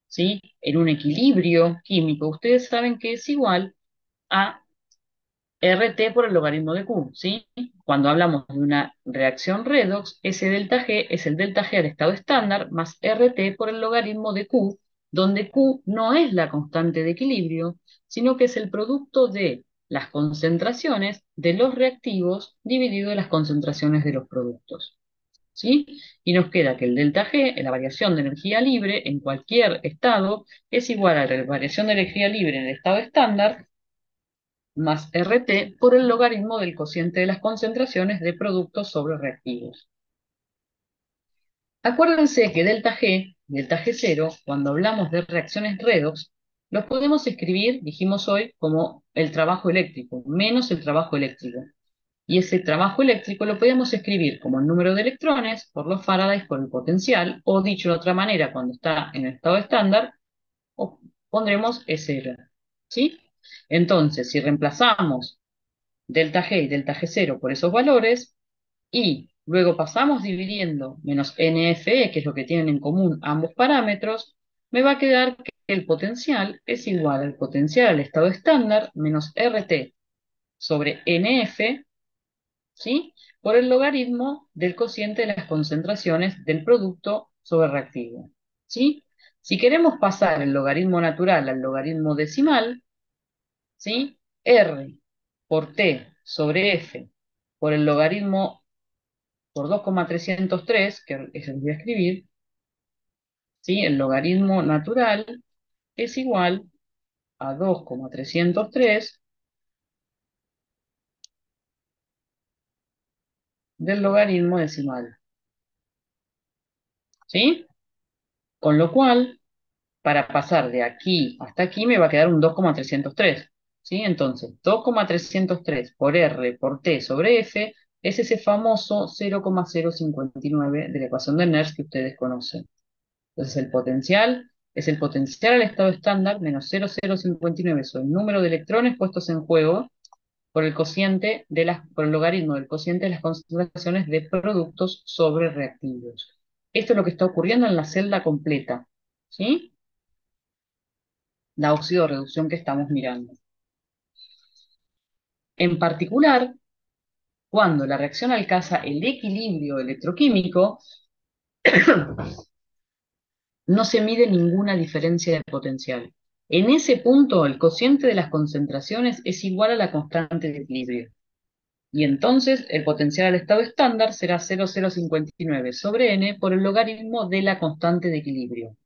¿sí? En un equilibrio químico, ustedes saben que es igual a RT por el logaritmo de Q, ¿sí? Cuando hablamos de una reacción redox, ese delta G es el delta G al estado estándar más RT por el logaritmo de Q, donde Q no es la constante de equilibrio, sino que es el producto de las concentraciones de los reactivos dividido de las concentraciones de los productos, ¿sí? Y nos queda que el delta G, la variación de energía libre en cualquier estado, es igual a la variación de energía libre en el estado estándar más RT por el logaritmo del cociente de las concentraciones de productos sobre reactivos. Acuérdense que delta G0, cuando hablamos de reacciones redox, los podemos escribir, dijimos hoy, como el trabajo eléctrico, menos el trabajo eléctrico. Y ese trabajo eléctrico lo podemos escribir como el número de electrones por los Faraday por el potencial, o dicho de otra manera, cuando está en el estado estándar, pondremos S0. ¿Sí? Entonces, si reemplazamos delta G y delta G0 por esos valores, y luego pasamos dividiendo menos NFE, que es lo que tienen en común ambos parámetros, me va a quedar que el potencial es igual al potencial al estado estándar menos RT sobre NF, ¿sí? Por el logaritmo del cociente de las concentraciones del producto sobre reactivo, ¿sí? Si queremos pasar el logaritmo natural al logaritmo decimal, ¿sí? R por T sobre F por el logaritmo por 2,303, que eso lo voy a escribir, ¿sí? El logaritmo natural es igual a 2,303 del logaritmo decimal, ¿sí? Con lo cual, para pasar de aquí hasta aquí me va a quedar un 2,303, ¿sí? Entonces, 2,303 por R por T sobre F es ese famoso 0,059 de la ecuación de Nernst que ustedes conocen. Entonces el potencial es el potencial al estado estándar menos 0,059 sobre el número de electrones puestos en juego por el cociente por el logaritmo del cociente de las concentraciones de productos sobre reactivos. Esto es lo que está ocurriendo en la celda completa, ¿sí? La oxidorreducción que estamos mirando. En particular, cuando la reacción alcanza el equilibrio electroquímico, no se mide ninguna diferencia de potencial. En ese punto, el cociente de las concentraciones es igual a la constante de equilibrio. Y entonces el potencial al estado estándar será 0,059 sobre n por el logaritmo de la constante de equilibrio.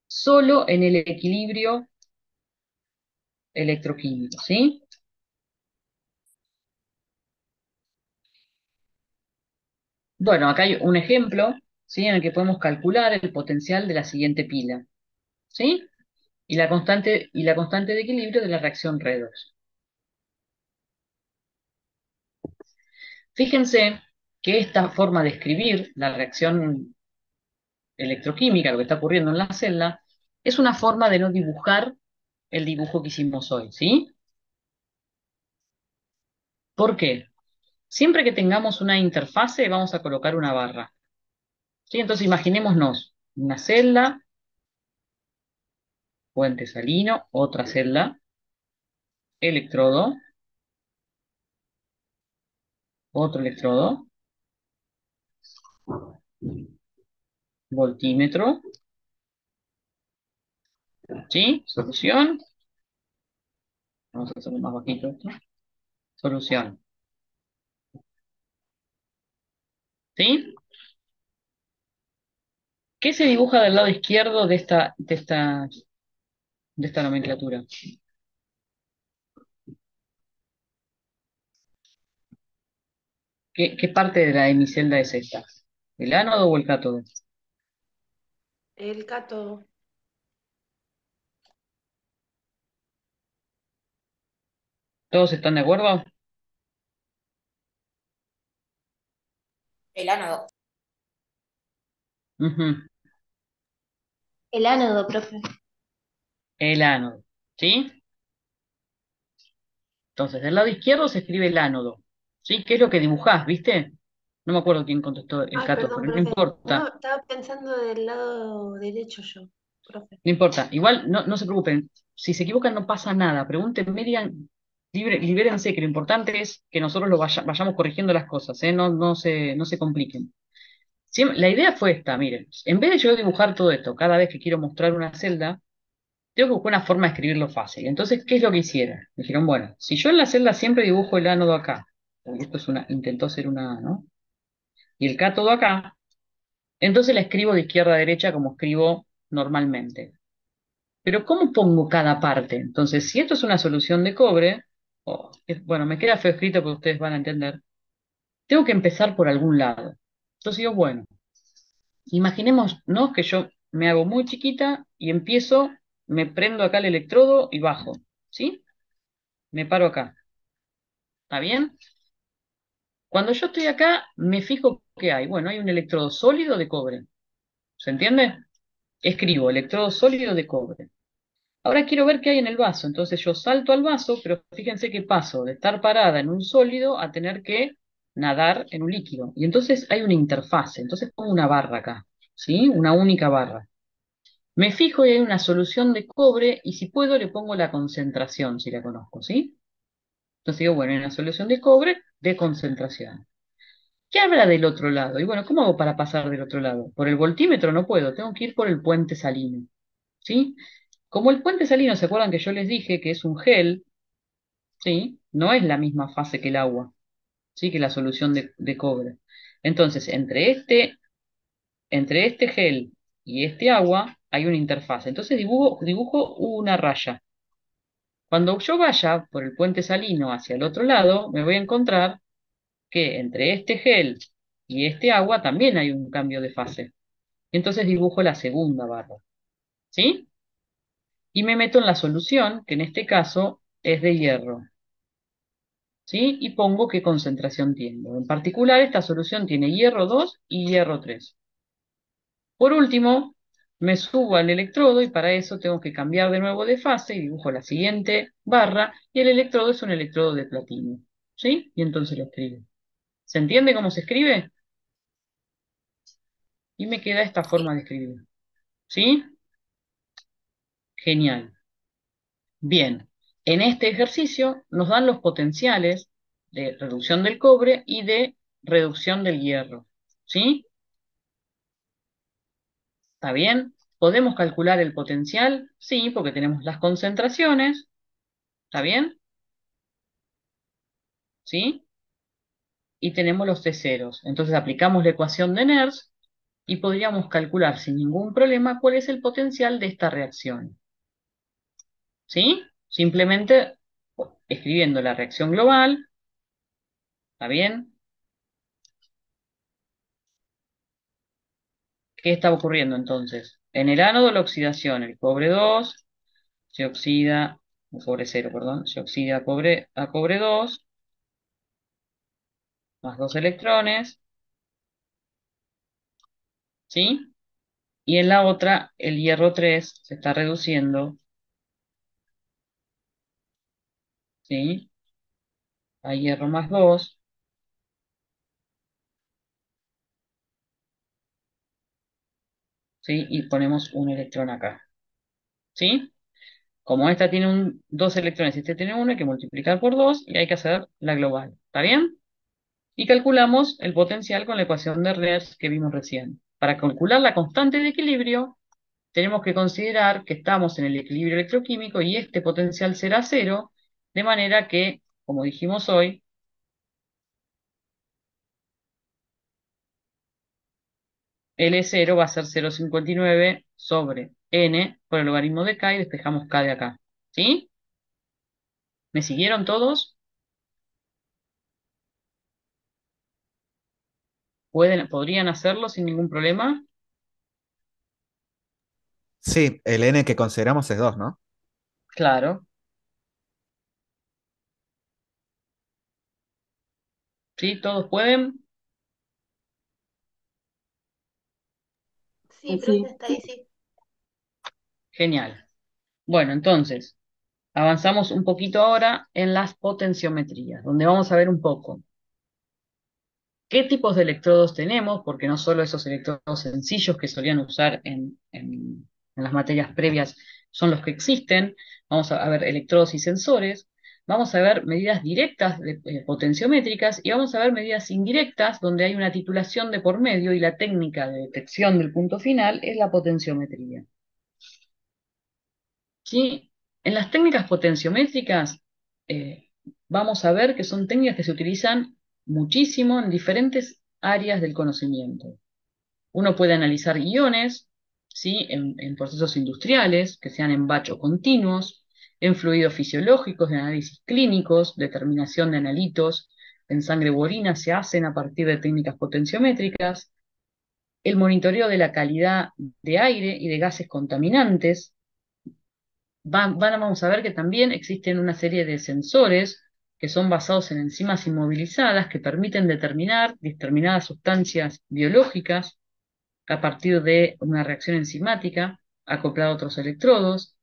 Solo en el equilibrio electroquímico, ¿sí? Bueno, acá hay un ejemplo, ¿sí? En el que podemos calcular el potencial de la siguiente pila, ¿sí? Y la constante de equilibrio de la reacción redox. Fíjense que esta forma de escribir la reacción electroquímica, lo que está ocurriendo en la celda, es una forma de no dibujar el dibujo que hicimos hoy, ¿sí? ¿Por qué? Siempre que tengamos una interfase, vamos a colocar una barra. ¿Sí? Entonces imaginémonos una celda, puente salino, otra celda, electrodo, otro electrodo, voltímetro, ¿sí? Solución. Vamos a hacerlo más bajito esto. Solución. ¿Sí? ¿Qué se dibuja del lado izquierdo de esta nomenclatura? ¿Qué parte de la hemicelda es esta? ¿El ánodo o el cátodo? El cátodo. ¿Todos están de acuerdo? El ánodo. Ujú. El ánodo, profe. El ánodo. ¿Sí? Entonces, del lado izquierdo se escribe el ánodo. ¿Sí? ¿Qué es lo que dibujás, viste? No me acuerdo quién contestó el Ay, cátodo, perdón, pero no profe. No, importa. estaba pensando del lado derecho yo, profe. No importa. Igual no se preocupen. Si se equivocan no pasa nada. Pregúntenme, digan, libérense, que lo importante es que nosotros vayamos corrigiendo las cosas, ¿eh? No se compliquen. La idea fue esta, miren. En vez de yo dibujar todo esto, cada vez que quiero mostrar una celda, tengo que buscar una forma de escribirlo fácil. Entonces, ¿qué es lo que hicieron? Me dijeron, bueno, si yo en la celda siempre dibujo el ánodo acá, porque esto intentó ser una A, ¿no? Y el cátodo acá, entonces la escribo de izquierda a derecha como escribo normalmente. Pero ¿cómo pongo cada parte? Entonces, si esto es una solución de cobre, bueno, me queda feo escrito, pero ustedes van a entender, tengo que empezar por algún lado. Entonces digo, bueno, imaginémonos que yo me hago muy chiquita y empiezo, me prendo acá el electrodo y bajo, ¿sí? Me paro acá, ¿está bien? Cuando yo estoy acá, me fijo qué hay. Bueno, hay un electrodo sólido de cobre. ¿Se entiende? Escribo electrodo sólido de cobre. Ahora quiero ver qué hay en el vaso. Entonces yo salto al vaso, pero fíjense que paso de estar parada en un sólido a tener que nadar en un líquido. Y entonces hay una interfase. Entonces pongo una barra acá, ¿sí? Una única barra. Me fijo y hay una solución de cobre y si puedo le pongo la concentración, si la conozco, ¿sí? Entonces digo, bueno, hay una solución de cobre de concentración. ¿Qué habrá del otro lado? Y bueno, ¿cómo hago para pasar del otro lado? Por el voltímetro no puedo, tengo que ir por el puente salino, ¿sí? Como el puente salino, ¿se acuerdan que yo les dije que es un gel? ¿Sí? No es la misma fase que el agua, ¿sí? Que la solución de cobre. Entonces, entre este gel y este agua hay una interfase. Entonces dibujo una raya. Cuando yo vaya por el puente salino hacia el otro lado, me voy a encontrar que entre este gel y este agua también hay un cambio de fase. Entonces dibujo la segunda barra, ¿sí? Y me meto en la solución, que en este caso es de hierro, ¿sí? Y pongo qué concentración tiene. En particular, esta solución tiene hierro 2 y hierro 3. Por último, me subo al electrodo y para eso tengo que cambiar de nuevo de fase y dibujo la siguiente barra y el electrodo es un electrodo de platino, ¿sí? Y entonces lo escribo. ¿Se entiende cómo se escribe? Y me queda esta forma de escribir, ¿sí? Genial. Bien, en este ejercicio nos dan los potenciales de reducción del cobre y de reducción del hierro, ¿sí? ¿Está bien? ¿Podemos calcular el potencial? Sí, porque tenemos las concentraciones, ¿está bien? ¿Sí? Y tenemos los T0. Entonces aplicamos la ecuación de Nernst y podríamos calcular sin ningún problema cuál es el potencial de esta reacción, ¿sí? Simplemente escribiendo la reacción global, ¿está bien? ¿Qué está ocurriendo entonces? En el ánodo la oxidación, el cobre 2 se oxida, el cobre 0, perdón, se oxida a cobre 2 más 2 electrones, ¿sí? Y en la otra, el hierro 3 se está reduciendo, ¿sí? A hierro más 2 ¿sí? Y ponemos un electrón acá, ¿sí? Como esta tiene dos electrones y este tiene uno, hay que multiplicar por 2 y hay que hacer la global. ¿Está bien? Y calculamos el potencial con la ecuación de Nernst que vimos recién. Para calcular la constante de equilibrio, tenemos que considerar que estamos en el equilibrio electroquímico y este potencial será cero, de manera que, como dijimos hoy, L0 va a ser 0,59 sobre n por el logaritmo de k y despejamos k de acá. ¿Sí? ¿Me siguieron todos? ¿Podrían hacerlo sin ningún problema? Sí, el n que consideramos es 2, ¿no? Claro. ¿Sí? ¿Todos pueden? Sí, profe, Sí. está ahí, sí. Genial. Bueno, entonces, avanzamos un poquito ahora en las potenciometrías, donde vamos a ver un poco qué tipos de electrodos tenemos, porque no solo esos electrodos sencillos que solían usar en las materias previas son los que existen, vamos a ver electrodos y sensores, vamos a ver medidas directas potenciométricas y vamos a ver medidas indirectas donde hay una titulación de por medio y la técnica de detección del punto final es la potenciometría. ¿Sí? En las técnicas potenciométricas eh, vamos a ver que son técnicas que se utilizan muchísimo en diferentes áreas del conocimiento. Uno puede analizar iones, ¿sí? En procesos industriales, que sean en batch o continuos, en fluidos fisiológicos, de análisis clínicos, determinación de analitos, en sangre u orina se hacen a partir de técnicas potenciométricas, el monitoreo de la calidad de aire y de gases contaminantes, vamos a ver que también existen una serie de sensores que son basados en enzimas inmovilizadas que permiten determinar determinadas sustancias biológicas a partir de una reacción enzimática acoplada a otros electrodos.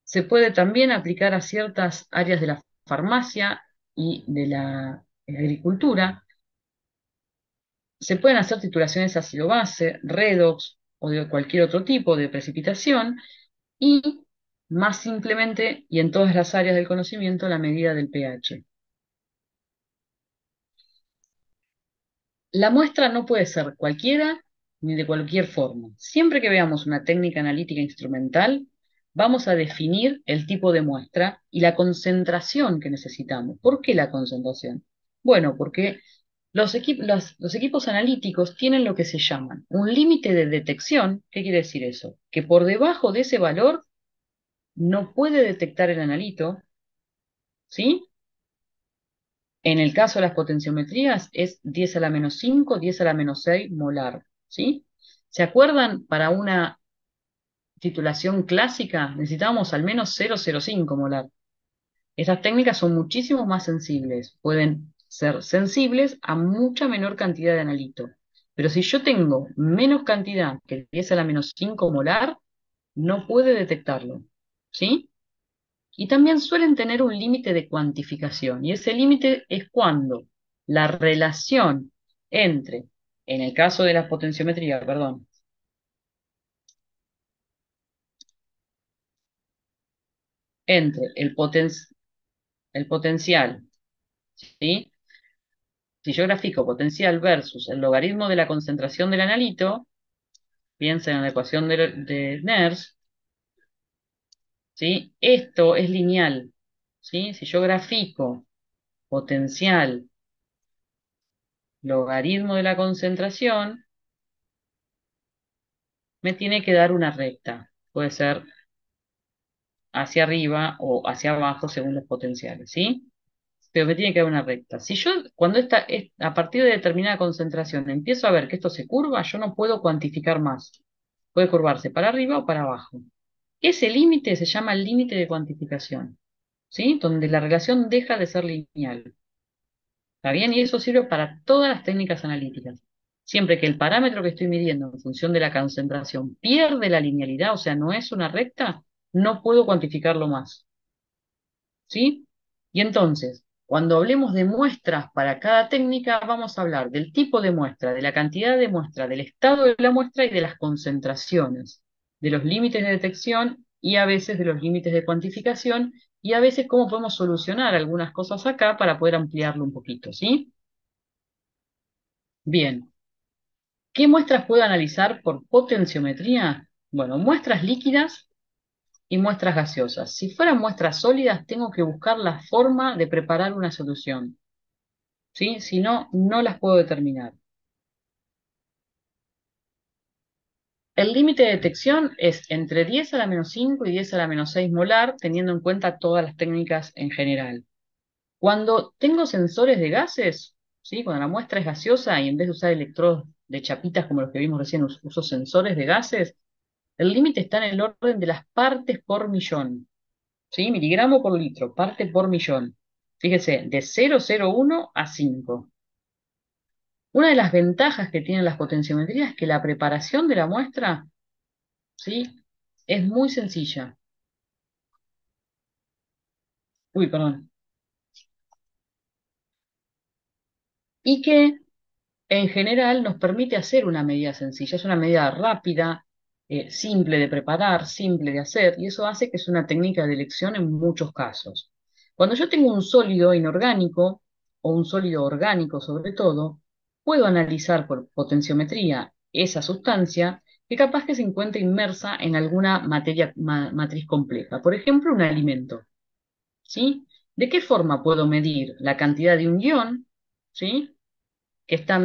Se puede también aplicar a ciertas áreas de la farmacia y de la agricultura. Se pueden hacer titulaciones ácido-base, redox o de cualquier otro tipo de precipitación y, más simplemente, y en todas las áreas del conocimiento, la medida del pH. La muestra no puede ser cualquiera ni de cualquier forma. Siempre que veamos una técnica analítica instrumental, vamos a definir el tipo de muestra y la concentración que necesitamos. ¿Por qué la concentración? Bueno, porque los equipos analíticos tienen lo que se llaman un límite de detección. ¿Qué quiere decir eso? Que por debajo de ese valor no puede detectar el analito, ¿sí? En el caso de las potenciometrías es 10 a la menos 5, 10 a la menos 6 molar, ¿sí? ¿Se acuerdan? Para una titulación clásica necesitábamos al menos 0,05 molar. Estas técnicas son muchísimo más sensibles, pueden ser sensibles a mucha menor cantidad de analito. Pero si yo tengo menos cantidad que 10 a la menos 5 molar, no puede detectarlo, ¿sí? Y también suelen tener un límite de cuantificación, y ese límite es cuando la relación entre, en el caso de la potenciometría, perdón, entre el potencial, ¿sí? Si yo grafico potencial versus el logaritmo de la concentración del analito, piensen en la ecuación de Nernst, ¿sí? Esto es lineal, ¿sí? Si yo grafico potencial logaritmo de la concentración, me tiene que dar una recta. Puede ser hacia arriba o hacia abajo según los potenciales, ¿sí? Pero me tiene que dar una recta. Si yo, cuando a partir de determinada concentración, empiezo a ver que esto se curva, yo no puedo cuantificar más. Puede curvarse para arriba o para abajo. Ese límite se llama el límite de cuantificación, ¿sí? Donde la relación deja de ser lineal. ¿Está bien? Y eso sirve para todas las técnicas analíticas. Siempre que el parámetro que estoy midiendo en función de la concentración pierde la linealidad, o sea, no es una recta, no puedo cuantificarlo más. ¿Sí? Y entonces, Cuando hablemos de muestras para cada técnica, vamos a hablar del tipo de muestra, de la cantidad de muestra, del estado de la muestra y de las concentraciones, de los límites de detección y a veces de los límites de cuantificación y a veces cómo podemos solucionar algunas cosas acá para poder ampliarlo un poquito, ¿sí? Bien. ¿Qué muestras puedo analizar por potenciometría? Bueno, muestras líquidas y muestras gaseosas. Si fueran muestras sólidas, tengo que buscar la forma de preparar una solución, ¿sí? Si no, no las puedo determinar. El límite de detección es entre 10 a la menos 5 y 10 a la menos 6 molar, teniendo en cuenta todas las técnicas en general. Cuando tengo sensores de gases, ¿sí? Cuando la muestra es gaseosa y en vez de usar electrodos de chapitas como los que vimos recién, uso sensores de gases, el límite está en el orden de las partes por millón, ¿sí? Miligramo por litro, parte por millón. Fíjese, de 0,01 a 5. Una de las ventajas que tienen las potenciometrías es que la preparación de la muestra, ¿sí? Es muy sencilla. Uy, perdón. Y que en general nos permite hacer una medida sencilla. Es una medida rápida, simple de preparar, simple de hacer, y eso hace que es una técnica de elección en muchos casos. Cuando yo tengo un sólido inorgánico, o un sólido orgánico sobre todo, puedo analizar por potenciometría esa sustancia que capaz que se encuentre inmersa en alguna materia, matriz compleja. Por ejemplo, un alimento. ¿Sí? ¿De qué forma puedo medir la cantidad de un ion, ¿sí? Que está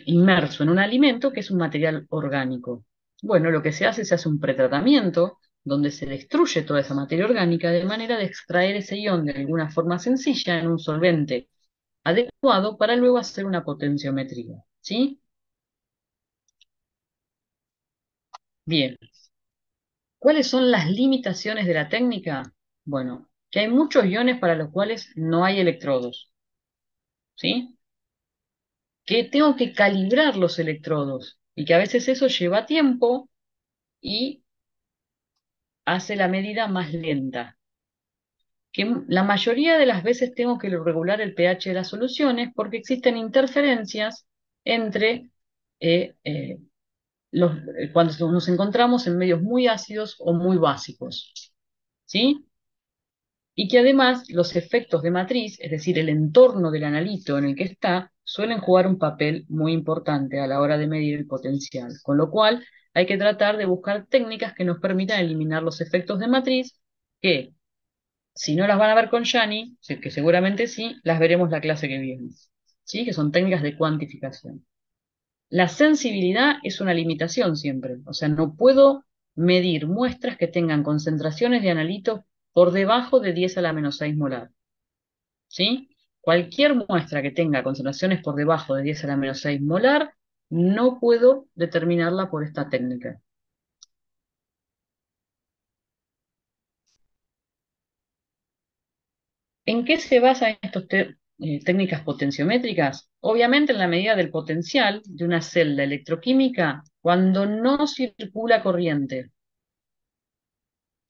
inmerso en un alimento que es un material orgánico? Bueno, lo que se hace un pretratamiento donde se destruye toda esa materia orgánica de manera de extraer ese ion de alguna forma sencilla en un solvente adecuado para luego hacer una potenciometría, ¿sí? Bien, ¿cuáles son las limitaciones de la técnica? Bueno, que hay muchos iones para los cuales no hay electrodos, ¿sí? Que tengo que calibrar los electrodos y que a veces eso lleva tiempo y hace la medida más lenta. Que la mayoría de las veces tengo que regular el pH de las soluciones porque existen interferencias entre cuando nos encontramos en medios muy ácidos o muy básicos, ¿sí? Y que además los efectos de matriz, es decir, el entorno del analito en el que está, suelen jugar un papel muy importante a la hora de medir el potencial, con lo cual hay que tratar de buscar técnicas que nos permitan eliminar los efectos de matriz, que si no las van a ver con Yani, que seguramente sí, las veremos la clase que viene, ¿sí? Que son técnicas de cuantificación. La sensibilidad es una limitación siempre, o sea, no puedo medir muestras que tengan concentraciones de analito por debajo de 10 a la menos 6 molar, ¿sí? Cualquier muestra que tenga concentraciones por debajo de 10 a la menos 6 molar, no puedo determinarla por esta técnica. ¿En qué se basan estas técnicas potenciométricas? Obviamente en la medida del potencial de una celda electroquímica cuando no circula corriente,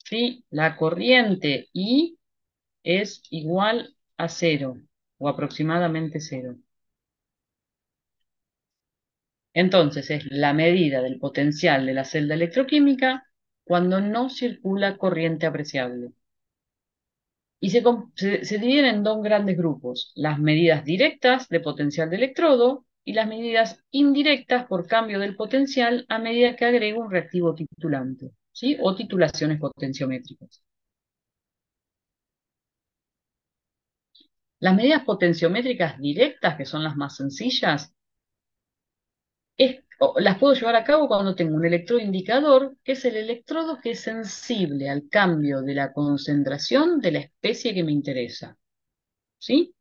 ¿sí? La corriente I es igual a cero o aproximadamente cero. Entonces es la medida del potencial de la celda electroquímica cuando no circula corriente apreciable. Y se dividen en dos grandes grupos: las medidas directas de potencial de electrodo y las medidas indirectas por cambio del potencial a medida que agrego un reactivo titulante, ¿sí? O titulaciones potenciométricas. Las medidas potenciométricas directas, que son las más sencillas, las puedo llevar a cabo cuando tengo un electrodo indicador, que es el electrodo que es sensible al cambio de la concentración de la especie que me interesa. ¿Sí?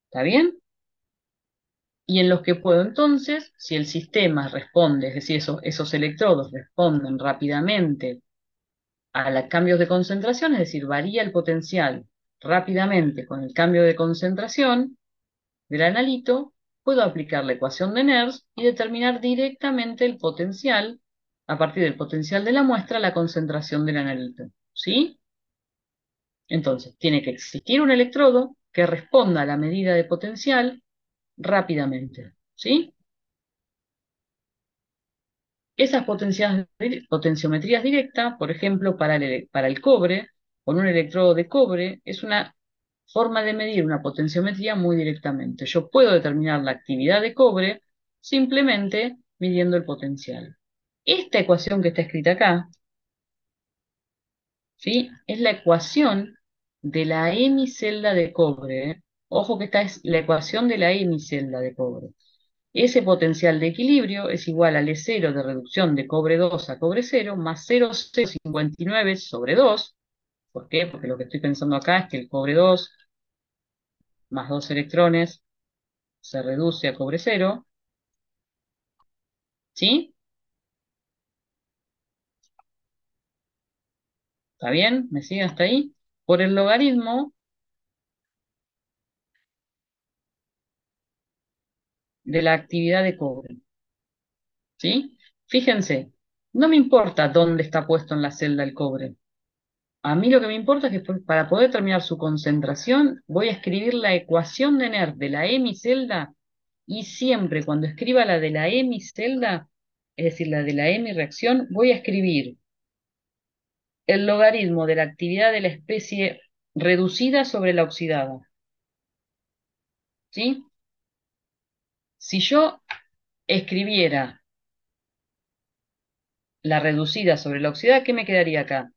¿Está bien? Y en los que puedo entonces, si el sistema responde, es decir, esos electrodos responden rápidamente a los cambios de concentración, es decir, varía el potencial rápidamente con el cambio de concentración del analito, puedo aplicar la ecuación de Nernst y determinar directamente el potencial, a partir del potencial de la muestra, la concentración del analito. ¿Sí? Entonces, tiene que existir un electrodo que responda a la medida de potencial rápidamente, ¿sí? Esas potenciometrías directas, por ejemplo, para el cobre, con un electrodo de cobre, es una forma de medir una potenciometría muy directamente. Yo puedo determinar la actividad de cobre simplemente midiendo el potencial. Esta ecuación que está escrita acá, ¿sí? Es la ecuación de la hemicelda de cobre, ¿eh? Ojo que esta es la ecuación de la hemicelda de cobre. Ese potencial de equilibrio es igual al E0 de reducción de cobre 2 a cobre 0 más 0,059 sobre 2. ¿Por qué? Porque lo que estoy pensando acá es que el cobre 2 más 2 electrones se reduce a cobre 0. ¿Sí? ¿Está bien? ¿Me siguen hasta ahí? Por el logaritmo de la actividad de cobre. ¿Sí? Fíjense, no me importa dónde está puesto en la celda el cobre. A mí lo que me importa es que para poder determinar su concentración, voy a escribir la ecuación de NER de la hemicelda y siempre cuando escriba la de la hemicelda, es decir, la de la hemireacción, voy a escribir el logaritmo de la actividad de la especie reducida sobre la oxidada. ¿Sí? Si yo escribiera la reducida sobre la oxidada, ¿qué me quedaría acá?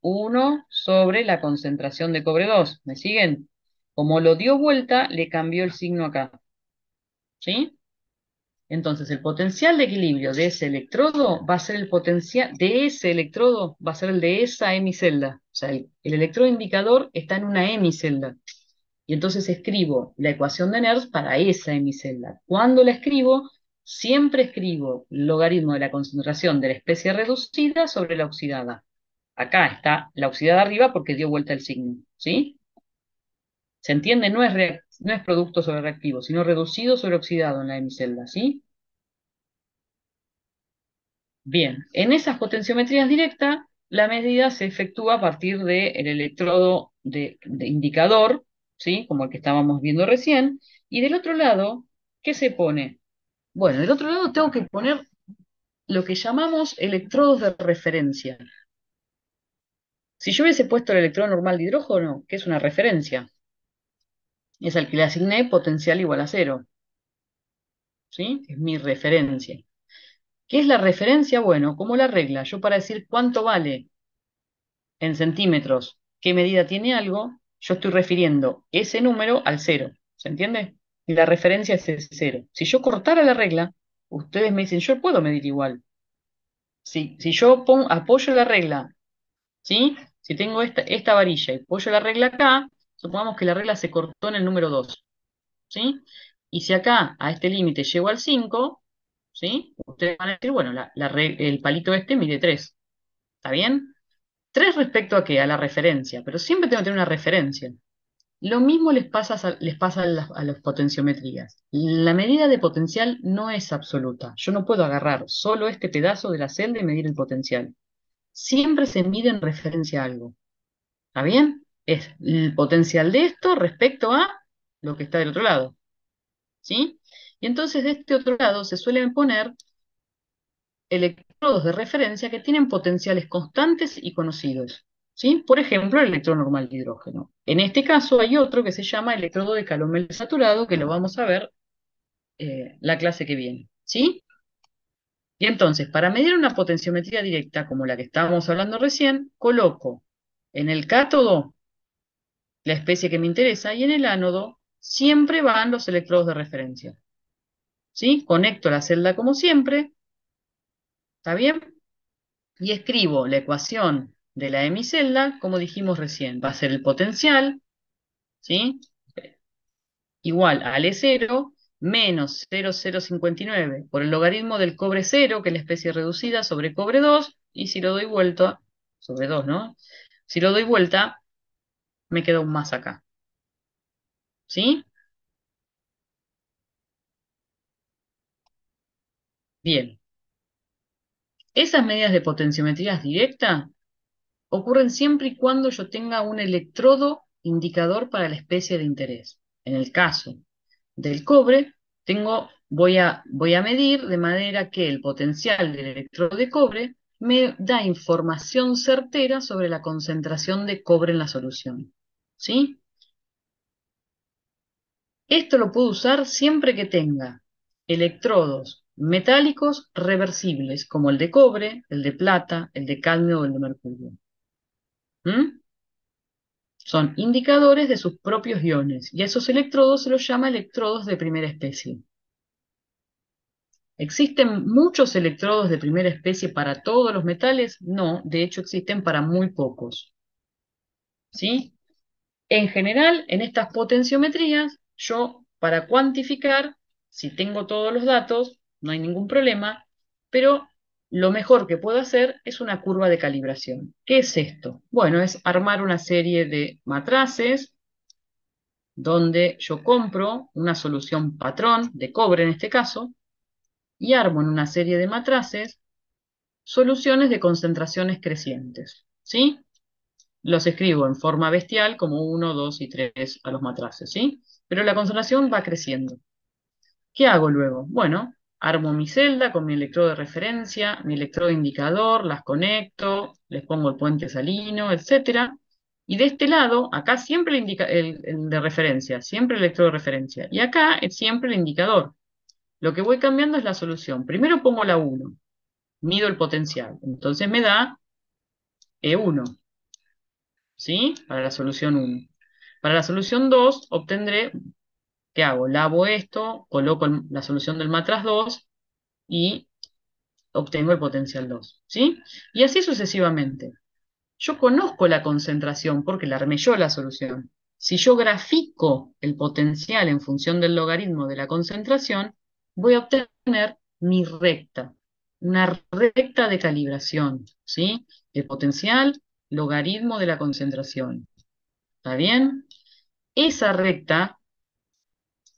1 sobre la concentración de cobre 2. ¿Me siguen? Como lo dio vuelta, le cambió el signo acá. ¿Sí? Entonces, el potencial de equilibrio de ese electrodo va a ser el potencial de ese electrodo, va a ser el de esa hemicelda. O sea, el electrodo indicador está en una hemicelda. Y entonces escribo la ecuación de Nernst para esa hemicelda. Cuando la escribo, siempre escribo el logaritmo de la concentración de la especie reducida sobre la oxidada. Acá está la oxidada arriba porque dio vuelta el signo. ¿Sí? ¿Se entiende? No es producto sobre reactivo, sino reducido sobre oxidado en la hemicelda. ¿Sí? Bien, en esas potenciometrías directas, la medida se efectúa a partir del electrodo de indicador, ¿sí? Como el que estábamos viendo recién, y del otro lado, ¿qué se pone? Bueno, del otro lado tengo que poner lo que llamamos electrodos de referencia. Si yo hubiese puesto el electrodo normal de hidrógeno, que es una referencia, es al que le asigné potencial igual a cero, ¿sí? Es mi referencia. ¿Qué es la referencia? Bueno, como la regla, yo para decir cuánto vale en centímetros qué medida tiene algo, yo estoy refiriendo ese número al cero. ¿Se entiende? Y la referencia es ese cero. Si yo cortara la regla, ustedes me dicen, yo puedo medir igual. Si yo apoyo la regla, ¿sí? Si tengo esta varilla y apoyo la regla acá, supongamos que la regla se cortó en el número 2, ¿sí? Y si acá a este límite llego al 5, ¿sí? Ustedes van a decir, bueno, el palito este mide 3. ¿Está bien? 3 respecto a qué, a la referencia, pero siempre tengo que tener una referencia. Lo mismo les pasa a las potenciometrías. La medida de potencial no es absoluta. Yo no puedo agarrar solo este pedazo de la celda y medir el potencial. Siempre se mide en referencia a algo. ¿Está bien? Es el potencial de esto respecto a lo que está del otro lado. ¿Sí? Y entonces de este otro lado se suelen poner electrodos de referencia que tienen potenciales constantes y conocidos. ¿Sí? Por ejemplo, el electrodo normal de hidrógeno. En este caso hay otro que se llama electrodo de calomel saturado, que lo vamos a ver la clase que viene. ¿Sí? Y entonces, para medir una potenciometría directa como la que estábamos hablando recién, coloco en el cátodo la especie que me interesa y en el ánodo siempre van los electrodos de referencia. ¿Sí? Conecto la celda como siempre. ¿Está bien? Y escribo la ecuación de la hemicelda, como dijimos recién, va a ser el potencial, ¿sí? Igual al E0 menos 0,059 por el logaritmo del cobre 0, que es la especie reducida, sobre cobre 2, y si lo doy vuelta, sobre 2, ¿no? Si lo doy vuelta, me queda un más acá, ¿sí? Bien, esas medidas de potenciometrías directas ocurren siempre y cuando yo tenga un electrodo indicador para la especie de interés. En el caso del cobre, voy a medir de manera que el potencial del electrodo de cobre me da información certera sobre la concentración de cobre en la solución. ¿Sí? Esto lo puedo usar siempre que tenga electrodos metálicos reversibles, como el de cobre, el de plata, el de cadmio o el de mercurio. ¿Mm? Son indicadores de sus propios iones, y a esos electrodos se los llama electrodos de primera especie. ¿Existen muchos electrodos de primera especie para todos los metales? No, de hecho existen para muy pocos. ¿Sí? En general, en estas potenciometrías, yo para cuantificar, si tengo todos los datos, no hay ningún problema, pero lo mejor que puedo hacer es una curva de calibración. ¿Qué es esto? Bueno, es armar una serie de matraces donde yo compro una solución patrón, de cobre en este caso, y armo en una serie de matraces soluciones de concentraciones crecientes. ¿Sí? Los escribo en forma bestial como 1, 2 y 3 a los matraces, ¿sí? Pero la concentración va creciendo. ¿Qué hago luego? Bueno, armo mi celda con mi electrodo de referencia, mi electrodo indicador, las conecto, les pongo el puente salino, etcétera. Y de este lado, acá siempre el de referencia, siempre el electrodo de referencia. Y acá es siempre el indicador. Lo que voy cambiando es la solución. Primero pongo la 1, mido el potencial. Entonces me da E1. ¿Sí? Para la solución 1. Para la solución 2 obtendré, ¿qué hago? Lavo esto, coloco la solución del matraz 2 y obtengo el potencial 2. ¿Sí? Y así sucesivamente. Yo conozco la concentración porque la armé yo la solución. Si yo grafico el potencial en función del logaritmo de la concentración, voy a obtener mi recta, una recta de calibración, ¿sí? El potencial, logaritmo de la concentración. ¿Está bien? Esa recta,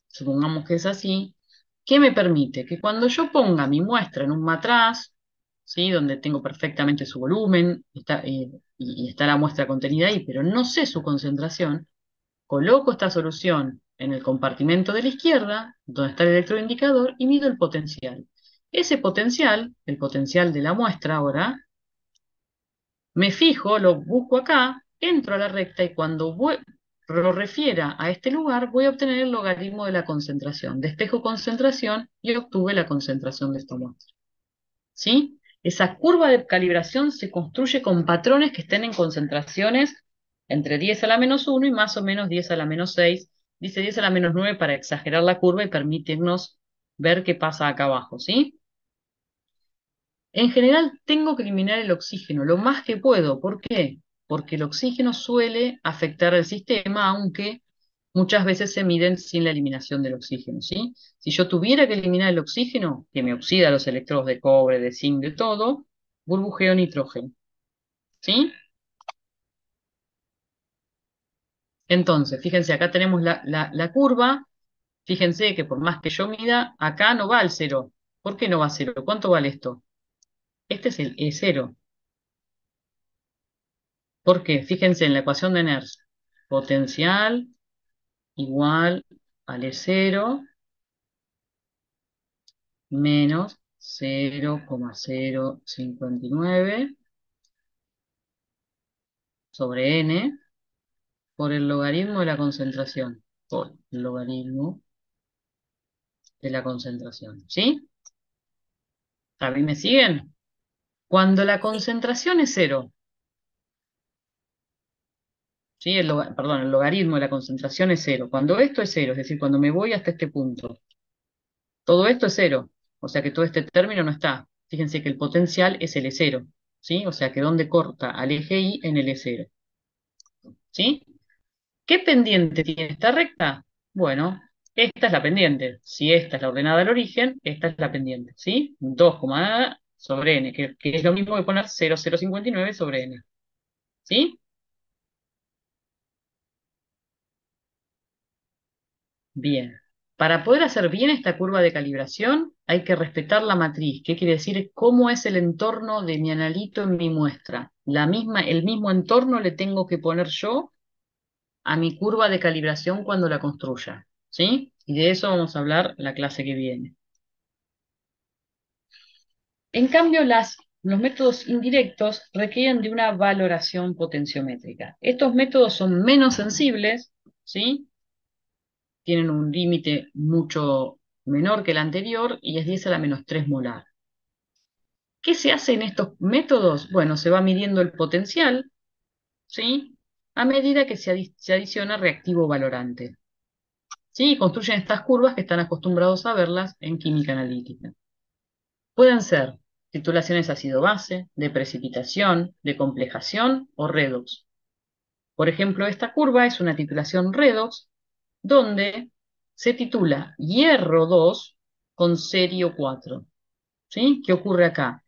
supongamos que es así, ¿qué me permite? Que cuando yo ponga mi muestra en un matraz, ¿sí? Donde tengo perfectamente su volumen y está la muestra contenida ahí, pero no sé su concentración, coloco esta solución en el compartimento de la izquierda, donde está el electroindicador, y mido el potencial. Ese potencial, el potencial de la muestra ahora, me fijo, lo busco acá, entro a la recta y cuando lo refiera a este lugar, voy a obtener el logaritmo de la concentración. Despejo concentración y obtuve la concentración de esta muestra. ¿Sí? Esa curva de calibración se construye con patrones que estén en concentraciones entre 10 a la menos 1 y más o menos 10 a la menos 6. Dice 10 a la menos 9 para exagerar la curva y permitirnos ver qué pasa acá abajo, ¿sí? En general tengo que eliminar el oxígeno lo más que puedo. ¿Por qué? Porque el oxígeno suele afectar al sistema, aunque muchas veces se miden sin la eliminación del oxígeno, ¿sí? Si yo tuviera que eliminar el oxígeno, que me oxida los electrodos de cobre, de zinc, de todo, burbujeo nitrógeno, ¿sí? Entonces, fíjense, acá tenemos la curva. Fíjense que por más que yo mida, acá no va al cero. ¿Por qué no va a cero? ¿Cuánto vale esto? Este es el E0. ¿Por qué? Fíjense en la ecuación de Nernst. Potencial igual al E0 menos 0,059 sobre N por el logaritmo de la concentración. Por el logaritmo de la concentración. ¿Sí? ¿A mí me siguen? Cuando la concentración es cero, ¿sí? Perdón, el logaritmo de la concentración es cero. Cuando esto es cero, es decir, cuando me voy hasta este punto, todo esto es cero. O sea que todo este término no está. Fíjense que el potencial es el E0. ¿Sí? O sea que donde corta al eje Y en el E0. ¿Sí? ¿Qué pendiente tiene esta recta? Bueno, esta es la pendiente. Si esta es la ordenada al origen, esta es la pendiente. ¿Sí? 2, sobre n, que es lo mismo que poner 0,059 sobre n. ¿Sí? Bien. Para poder hacer bien esta curva de calibración, hay que respetar la matriz. ¿Qué quiere decir? ¿Cómo es el entorno de mi analito en mi muestra? El mismo entorno le tengo que poner yo a mi curva de calibración cuando la construya. ¿Sí? Y de eso vamos a hablar la clase que viene. En cambio, los métodos indirectos requieren de una valoración potenciométrica. Estos métodos son menos sensibles, ¿sí? Tienen un límite mucho menor que el anterior y es 10 a la menos 3 molar. ¿Qué se hace en estos métodos? Bueno, se va midiendo el potencial, ¿sí? A medida que se adiciona reactivo valorante. ¿Sí? Construyen estas curvas que están acostumbrados a verlas en química analítica. Pueden ser titulaciones ácido-base, de precipitación, de complejación o redox. Por ejemplo, esta curva es una titulación redox donde se titula hierro 2 con cerio 4. ¿Sí? ¿Qué ocurre acá?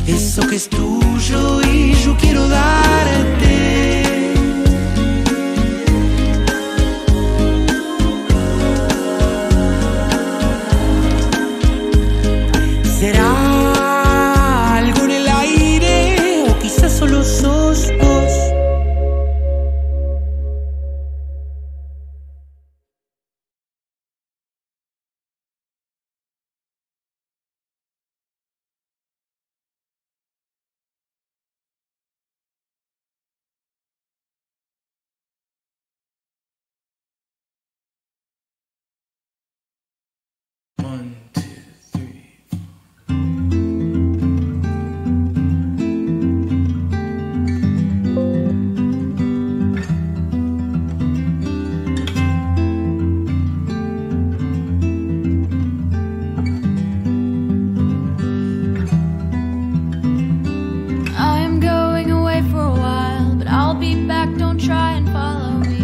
eso que es tuyo y yo quiero darte. ¿Será algo en el aire o quizás solo sos vos? I'm going away for a while, but I'll be back, don't try and follow me,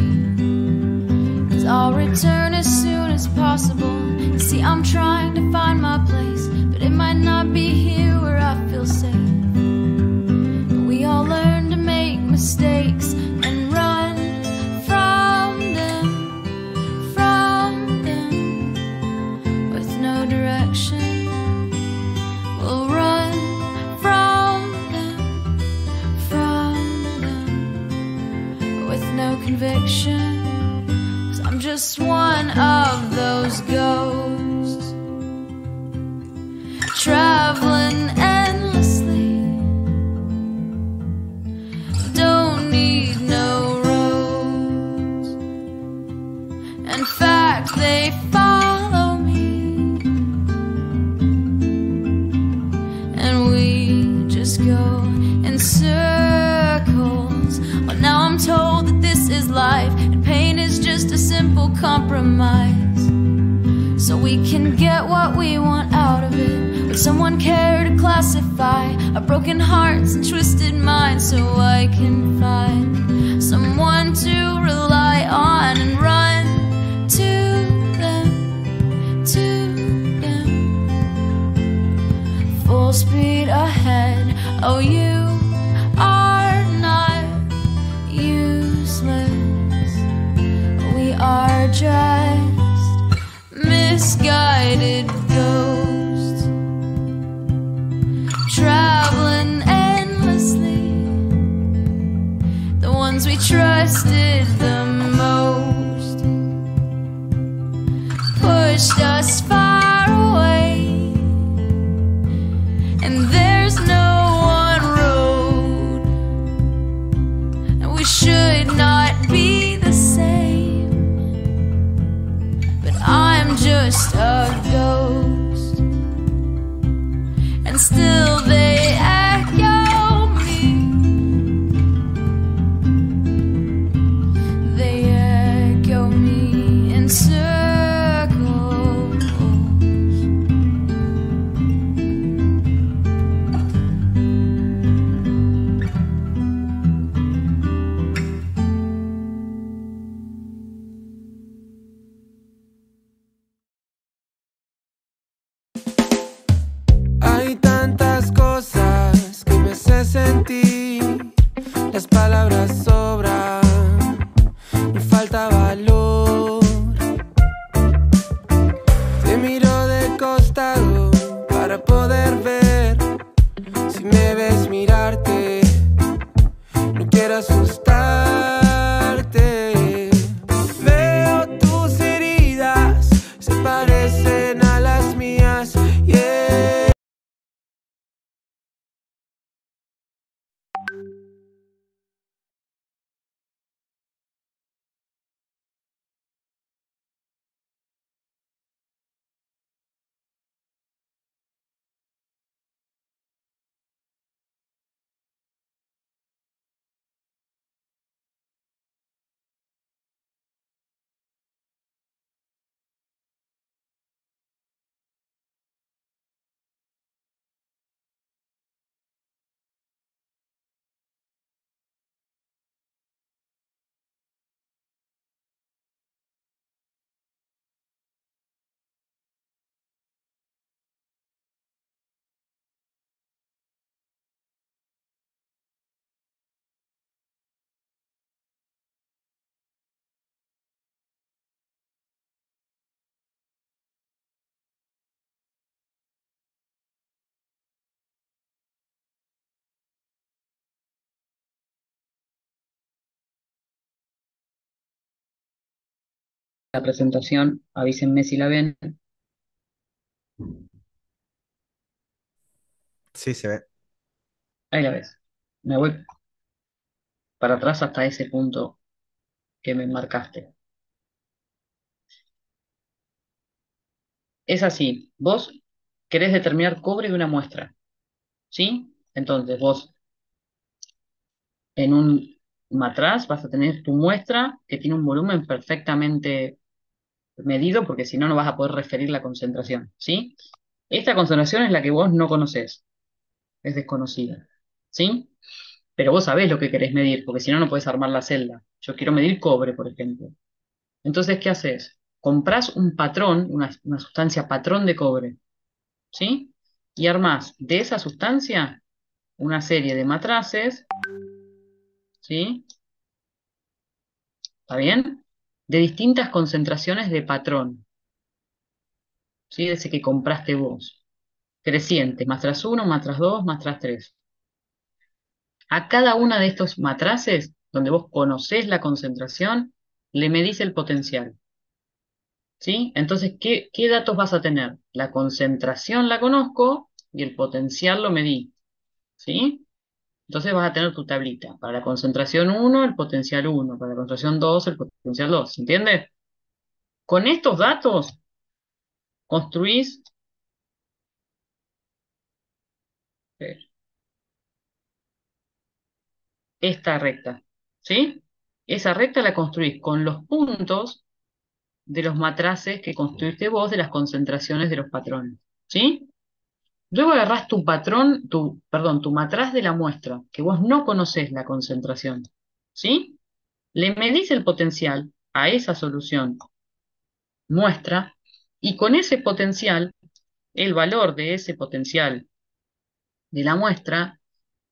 'cause I'll return as soon as possible. See, I'm trying to find my place, but it might not be here where I feel safe. We all learn to make mistakes and run from them, with no direction. We'll run from them, with no conviction. 'Cause I'm just one of those ghosts, traveling endlessly. Don't need no roads. In fact, they follow me, and we just go in circles. Well, now I'm told that this is life, and pain is just a simple compromise, so we can get what we want out of it. Would someone care to classify our broken hearts and twisted minds, so I can find someone to rely on and run to them, full speed ahead. Oh, you are not useless. We are just misguided ghosts, traveling endlessly. The ones we trusted the most pushed us far away, and there's no one road, and we should not be the same. But I'm just a ghost, and still they echo me. They echo me in circles. Hay tantas cosas que me hace sentir, las palabras sobran, me falta valor. Te miro de costado para poder ver, si me ves mirarte, no quiero asustarte. Veo tus heridas, se parecen a las mías, yeah. la presentación, avísenme si la ven. Sí, se ve. Ahí la ves. Me voy para atrás hasta ese punto que me marcaste. Es así, vos querés determinar cobre de una muestra, ¿sí? Entonces vos en un matraz vas a tener tu muestra que tiene un volumen perfectamente medido, porque si no, no vas a poder referir la concentración, ¿sí? Esta concentración es la que vos no conocés, es desconocida, ¿sí? Pero vos sabés lo que querés medir, porque si no, no podés armar la celda. Yo quiero medir cobre, por ejemplo. Entonces, ¿qué haces? Comprás un patrón, una sustancia patrón de cobre, ¿sí? Y armás de esa sustancia una serie de matraces, ¿sí? ¿Está bien? De distintas concentraciones de patrón, ¿sí? De ese que compraste vos. Creciente, matraz uno, matraz 2, matraz 3. A cada una de estos matraces, donde vos conocés la concentración, le medís el potencial, ¿sí? Entonces, ¿qué datos vas a tener? La concentración la conozco y el potencial lo medí, ¿sí? Entonces vas a tener tu tablita. Para la concentración uno el potencial uno. Para la concentración 2 el potencial 2. ¿Entiendes? Con estos datos construís eh, esta recta, ¿sí? Esa recta la construís con los puntos de los matraces que construiste vos de las concentraciones de los patrones, ¿sí? Luego agarrás tu patrón, perdón, tu matraz de la muestra, que vos no conocés la concentración, ¿sí? Le medís el potencial a esa solución muestra y con ese potencial, el valor de ese potencial de la muestra,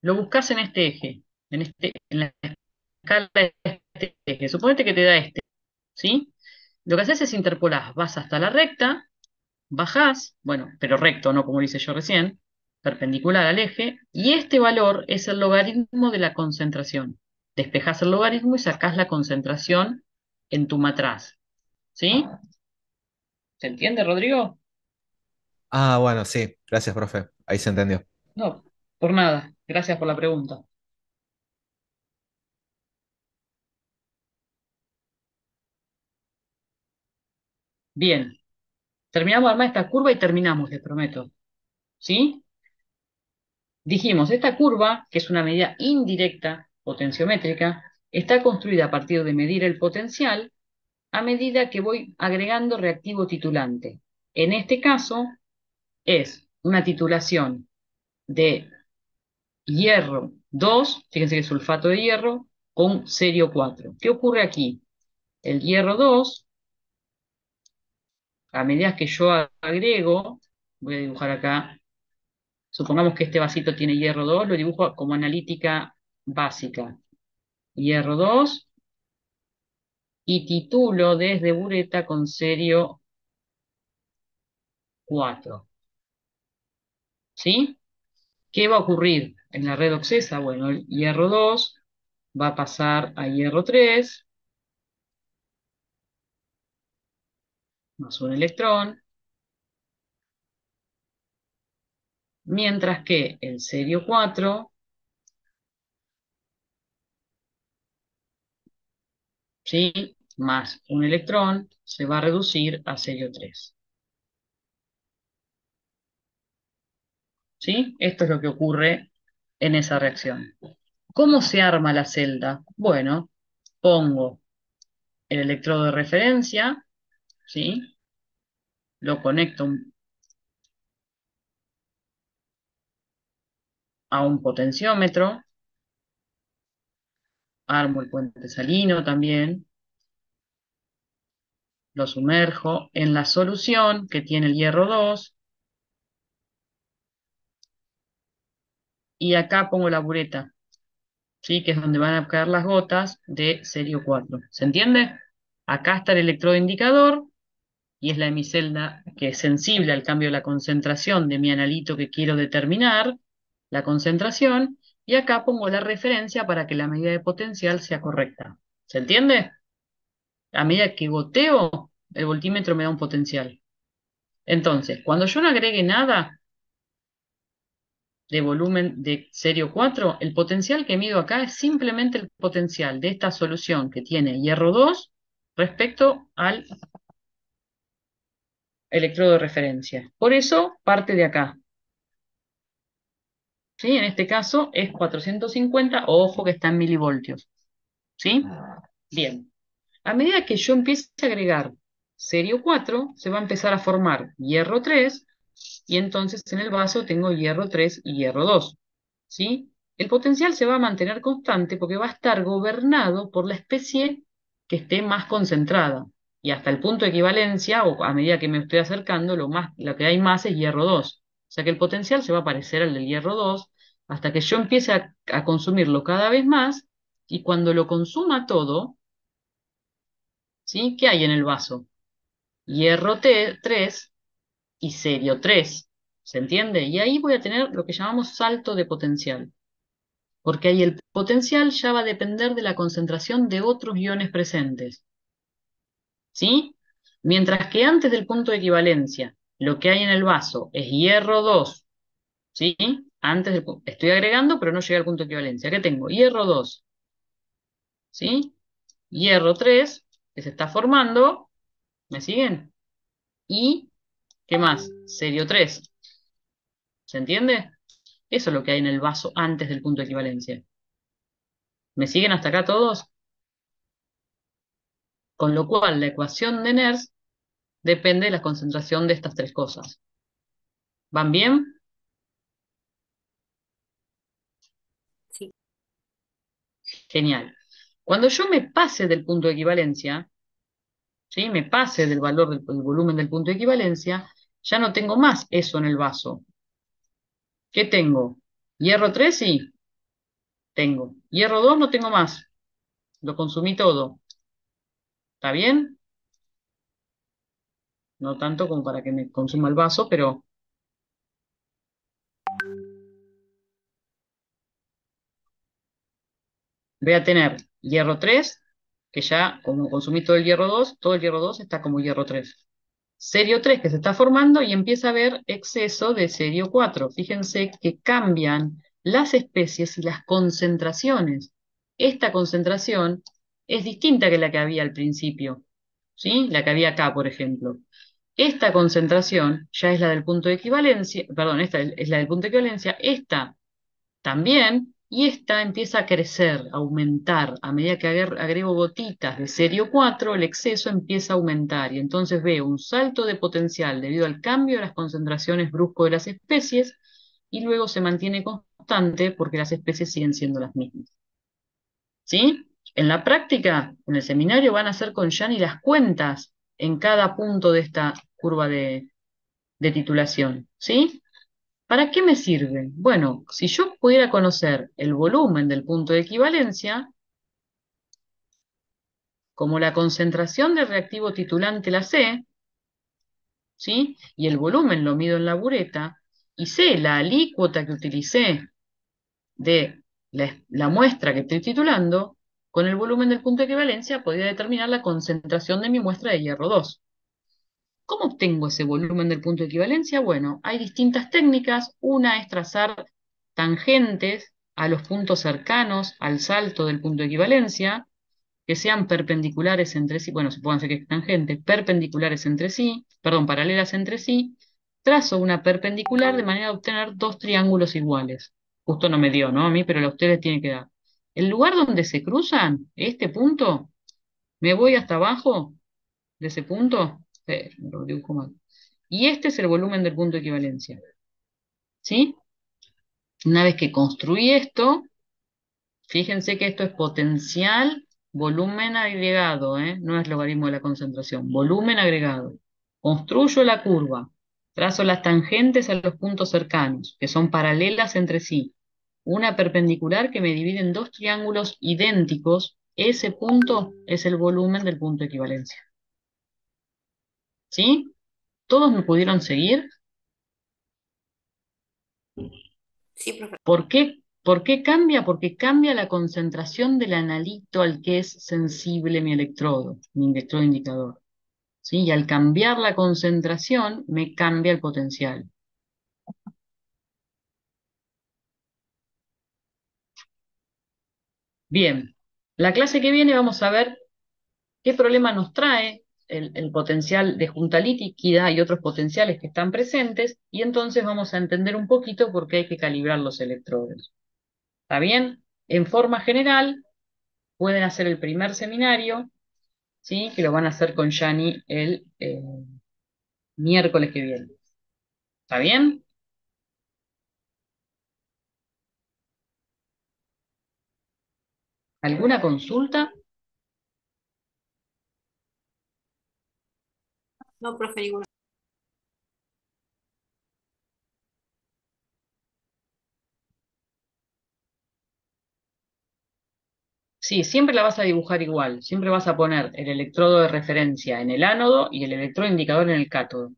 lo buscas en este eje, en la escala de este eje. Suponete que te da este, ¿sí? Lo que haces es interpolás, vas hasta la recta, bajás, bueno, pero recto, no como hice yo recién, perpendicular al eje, y este valor es el logaritmo de la concentración. Despejás el logaritmo y sacás la concentración en tu matraz, ¿sí? ¿Se entiende, Rodrigo? Ah, bueno, sí. Gracias, profe. Ahí se entendió. No, por nada. Gracias por la pregunta. Bien, terminamos de armar esta curva y terminamos, les prometo. ¿Sí? Dijimos, esta curva, que es una medida indirecta, potenciométrica, está construida a partir de medir el potencial a medida que voy agregando reactivo titulante. En este caso, es una titulación de hierro 2, fíjense que es sulfato de hierro, con cerio 4. ¿Qué ocurre aquí? El hierro 2 a medida que yo agrego, voy a dibujar acá, supongamos que este vasito tiene hierro 2, lo dibujo como analítica básica. Hierro 2 y titulo desde bureta con cerio 4. ¿Sí? ¿Qué va a ocurrir en la redoxesa? Bueno, el hierro 2 va a pasar a hierro 3 más un electrón, mientras que el cerio 4, ¿sí? Más un electrón se va a reducir a cerio 3. ¿Sí? Esto es lo que ocurre en esa reacción. ¿Cómo se arma la celda? Bueno, pongo el electrodo de referencia, ¿sí? Lo conecto a un potenciómetro, armo el puente salino también, lo sumerjo en la solución que tiene el hierro 2 y acá pongo la bureta, ¿sí? Que es donde van a caer las gotas de cerio 4. ¿Se entiende? Acá está el electrodo indicador y es la hemicelda que es sensible al cambio de la concentración de mi analito que quiero determinar, la concentración, y acá pongo la referencia para que la medida de potencial sea correcta. ¿Se entiende? A medida que goteo, el voltímetro me da un potencial. Entonces, cuando yo no agregue nada de volumen de serio 4, el potencial que mido acá es simplemente el potencial de esta solución que tiene hierro 2 respecto al electrodo de referencia. Por eso parte de acá. ¿Sí? En este caso es 450, ojo que está en milivoltios. ¿Sí? Bien. A medida que yo empiece a agregar serio 4, se va a empezar a formar hierro 3, y entonces en el vaso tengo hierro 3 y hierro 2. ¿Sí? El potencial se va a mantener constante porque va a estar gobernado por la especie que esté más concentrada. Y hasta el punto de equivalencia, o a medida que me estoy acercando, lo que hay más es hierro 2. O sea que el potencial se va a parecer al del hierro 2 hasta que yo empiece a consumirlo cada vez más, y cuando lo consuma todo, ¿sí? ¿Qué hay en el vaso? Hierro 3 y serio 3. ¿Se entiende? Y ahí voy a tener lo que llamamos salto de potencial, porque ahí el potencial ya va a depender de la concentración de otros iones presentes. ¿Sí? Mientras que antes del punto de equivalencia, lo que hay en el vaso es hierro 2. ¿Sí? Estoy agregando, pero no llegué al punto de equivalencia. ¿Qué tengo? Hierro 2. ¿Sí? Hierro 3, que se está formando. ¿Me siguen? Y, ¿qué más? Serio 3. ¿Se entiende? Eso es lo que hay en el vaso antes del punto de equivalencia. ¿Me siguen hasta acá todos? Con lo cual, la ecuación de Nernst depende de la concentración de estas tres cosas. ¿Van bien? Sí. Genial. Cuando yo me pase del punto de equivalencia, ¿sí? Me pase del valor del volumen del punto de equivalencia, ya no tengo más eso en el vaso. ¿Qué tengo? ¿Hierro 3? Sí, tengo. ¿Hierro 2? No tengo más. Lo consumí todo. ¿Está bien? No tanto como para que me consuma el vaso, pero voy a tener hierro 3, que ya como consumí todo el hierro 2, todo el hierro 2 está como hierro 3. Serio 3 que se está formando y empieza a haber exceso de serio 4. Fíjense que cambian las especies y las concentraciones. Esta concentración es distinta que la que había al principio, ¿sí? La que había acá, por ejemplo. Esta concentración ya es la del punto de equivalencia, perdón, esta es la del punto de equivalencia, esta también, y esta empieza a crecer, a aumentar. A medida que agrego gotitas de serio 4, el exceso empieza a aumentar, y entonces veo un salto de potencial debido al cambio de las concentraciones brusco de las especies, y luego se mantiene constante porque las especies siguen siendo las mismas. ¿Sí? En la práctica, en el seminario, van a hacer con Yani las cuentas en cada punto de esta curva de titulación. ¿Sí? ¿Para qué me sirve? Bueno, si yo pudiera conocer el volumen del punto de equivalencia, como la concentración del reactivo titulante la sé, ¿sí? Y el volumen lo mido en la bureta, y sé la alícuota que utilicé de la muestra que estoy titulando, con el volumen del punto de equivalencia podría determinar la concentración de mi muestra de hierro 2. ¿Cómo obtengo ese volumen del punto de equivalencia? Bueno, hay distintas técnicas. Una es trazar tangentes a los puntos cercanos al salto del punto de equivalencia, que sean perpendiculares entre sí, bueno, se pueden hacer que tangentes, perpendiculares entre sí, perdón, paralelas entre sí. Trazo una perpendicular de manera a obtener dos triángulos iguales. Justo no me dio, ¿no? A mí, pero a ustedes tiene que dar. El lugar donde se cruzan, este punto, me voy hasta abajo de ese punto, lo dibujo mal. Y este es el volumen del punto de equivalencia. ¿Sí? Una vez que construí esto, fíjense que esto es potencial, volumen agregado, ¿eh? No es logaritmo de la concentración, volumen agregado. Construyo la curva, trazo las tangentes a los puntos cercanos, que son paralelas entre sí. Una perpendicular que me divide en dos triángulos idénticos. Ese punto es el volumen del punto de equivalencia. ¿Sí? ¿Todos me pudieron seguir? Sí, profe. ¿Por ¿Por qué cambia? Porque cambia la concentración del analito al que es sensible mi electrodo indicador. ¿Sí? Y al cambiar la concentración, me cambia el potencial. Bien, la clase que viene vamos a ver qué problema nos trae el potencial de junta líquida y otros potenciales que están presentes, y entonces vamos a entender un poquito por qué hay que calibrar los electrodos. ¿Está bien? En forma general, pueden hacer el primer seminario, ¿sí? Que lo van a hacer con Yani el miércoles que viene. ¿Está bien? ¿Alguna consulta? No, profe, ninguna. Sí, siempre la vas a dibujar igual. Siempre vas a poner el electrodo de referencia en el ánodo y el electrodo indicador en el cátodo.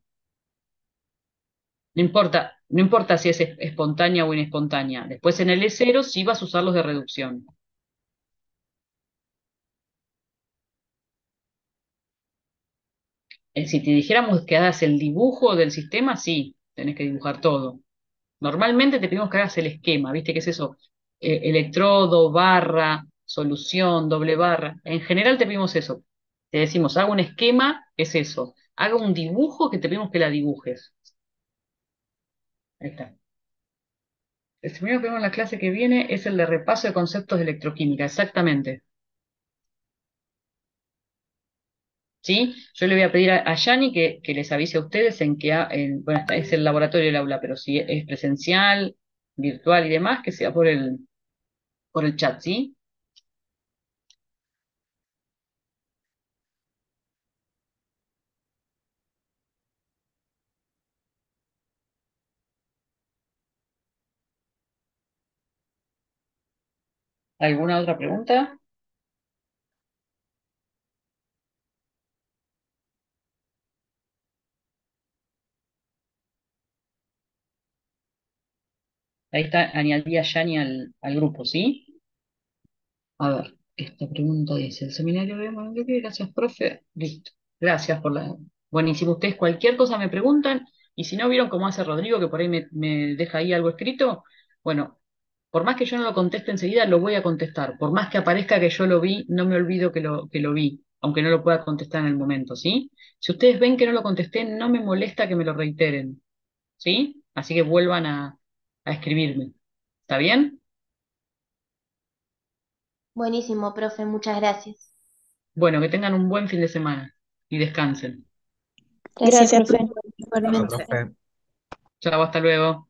No importa si es espontánea o inespontánea. Después en el E0 sí vas a usar los de reducción. Si te dijéramos que hagas el dibujo del sistema, sí, tenés que dibujar todo. Normalmente te pedimos que hagas el esquema, ¿viste qué es eso? Electrodo, barra, solución, doble barra. En general te pedimos eso. Te decimos, haga un esquema, es eso. Haga un dibujo que te pedimos que la dibujes. Ahí está. El primero que vemos en la clase que viene es el de repaso de conceptos de electroquímica, exactamente. ¿Sí? Yo le voy a pedir a Yani que les avise a ustedes en que, bueno, es el laboratorio del aula, pero si es presencial, virtual y demás, que sea por el chat, ¿sí? ¿Alguna otra pregunta? Ahí está, añadí a Yani al grupo, ¿sí? A ver, esta pregunta dice, el seminario de Manrique, gracias, profe. Listo. Gracias por la... Buenísimo. Ustedes cualquier cosa me preguntan, y si no vieron cómo hace Rodrigo, que por ahí me deja ahí algo escrito, bueno, por más que yo no lo conteste enseguida, lo voy a contestar. Por más que aparezca que yo lo vi, no me olvido que lo vi, aunque no lo pueda contestar en el momento, ¿sí? Si ustedes ven que no lo contesté, no me molesta que me lo reiteren, ¿sí? Así que vuelvan a escribirme. ¿Está bien? Buenísimo, profe, muchas gracias. Bueno, que tengan un buen fin de semana y descansen. Gracias, profe. Chao, Igualmente. profe. Chao, hasta luego.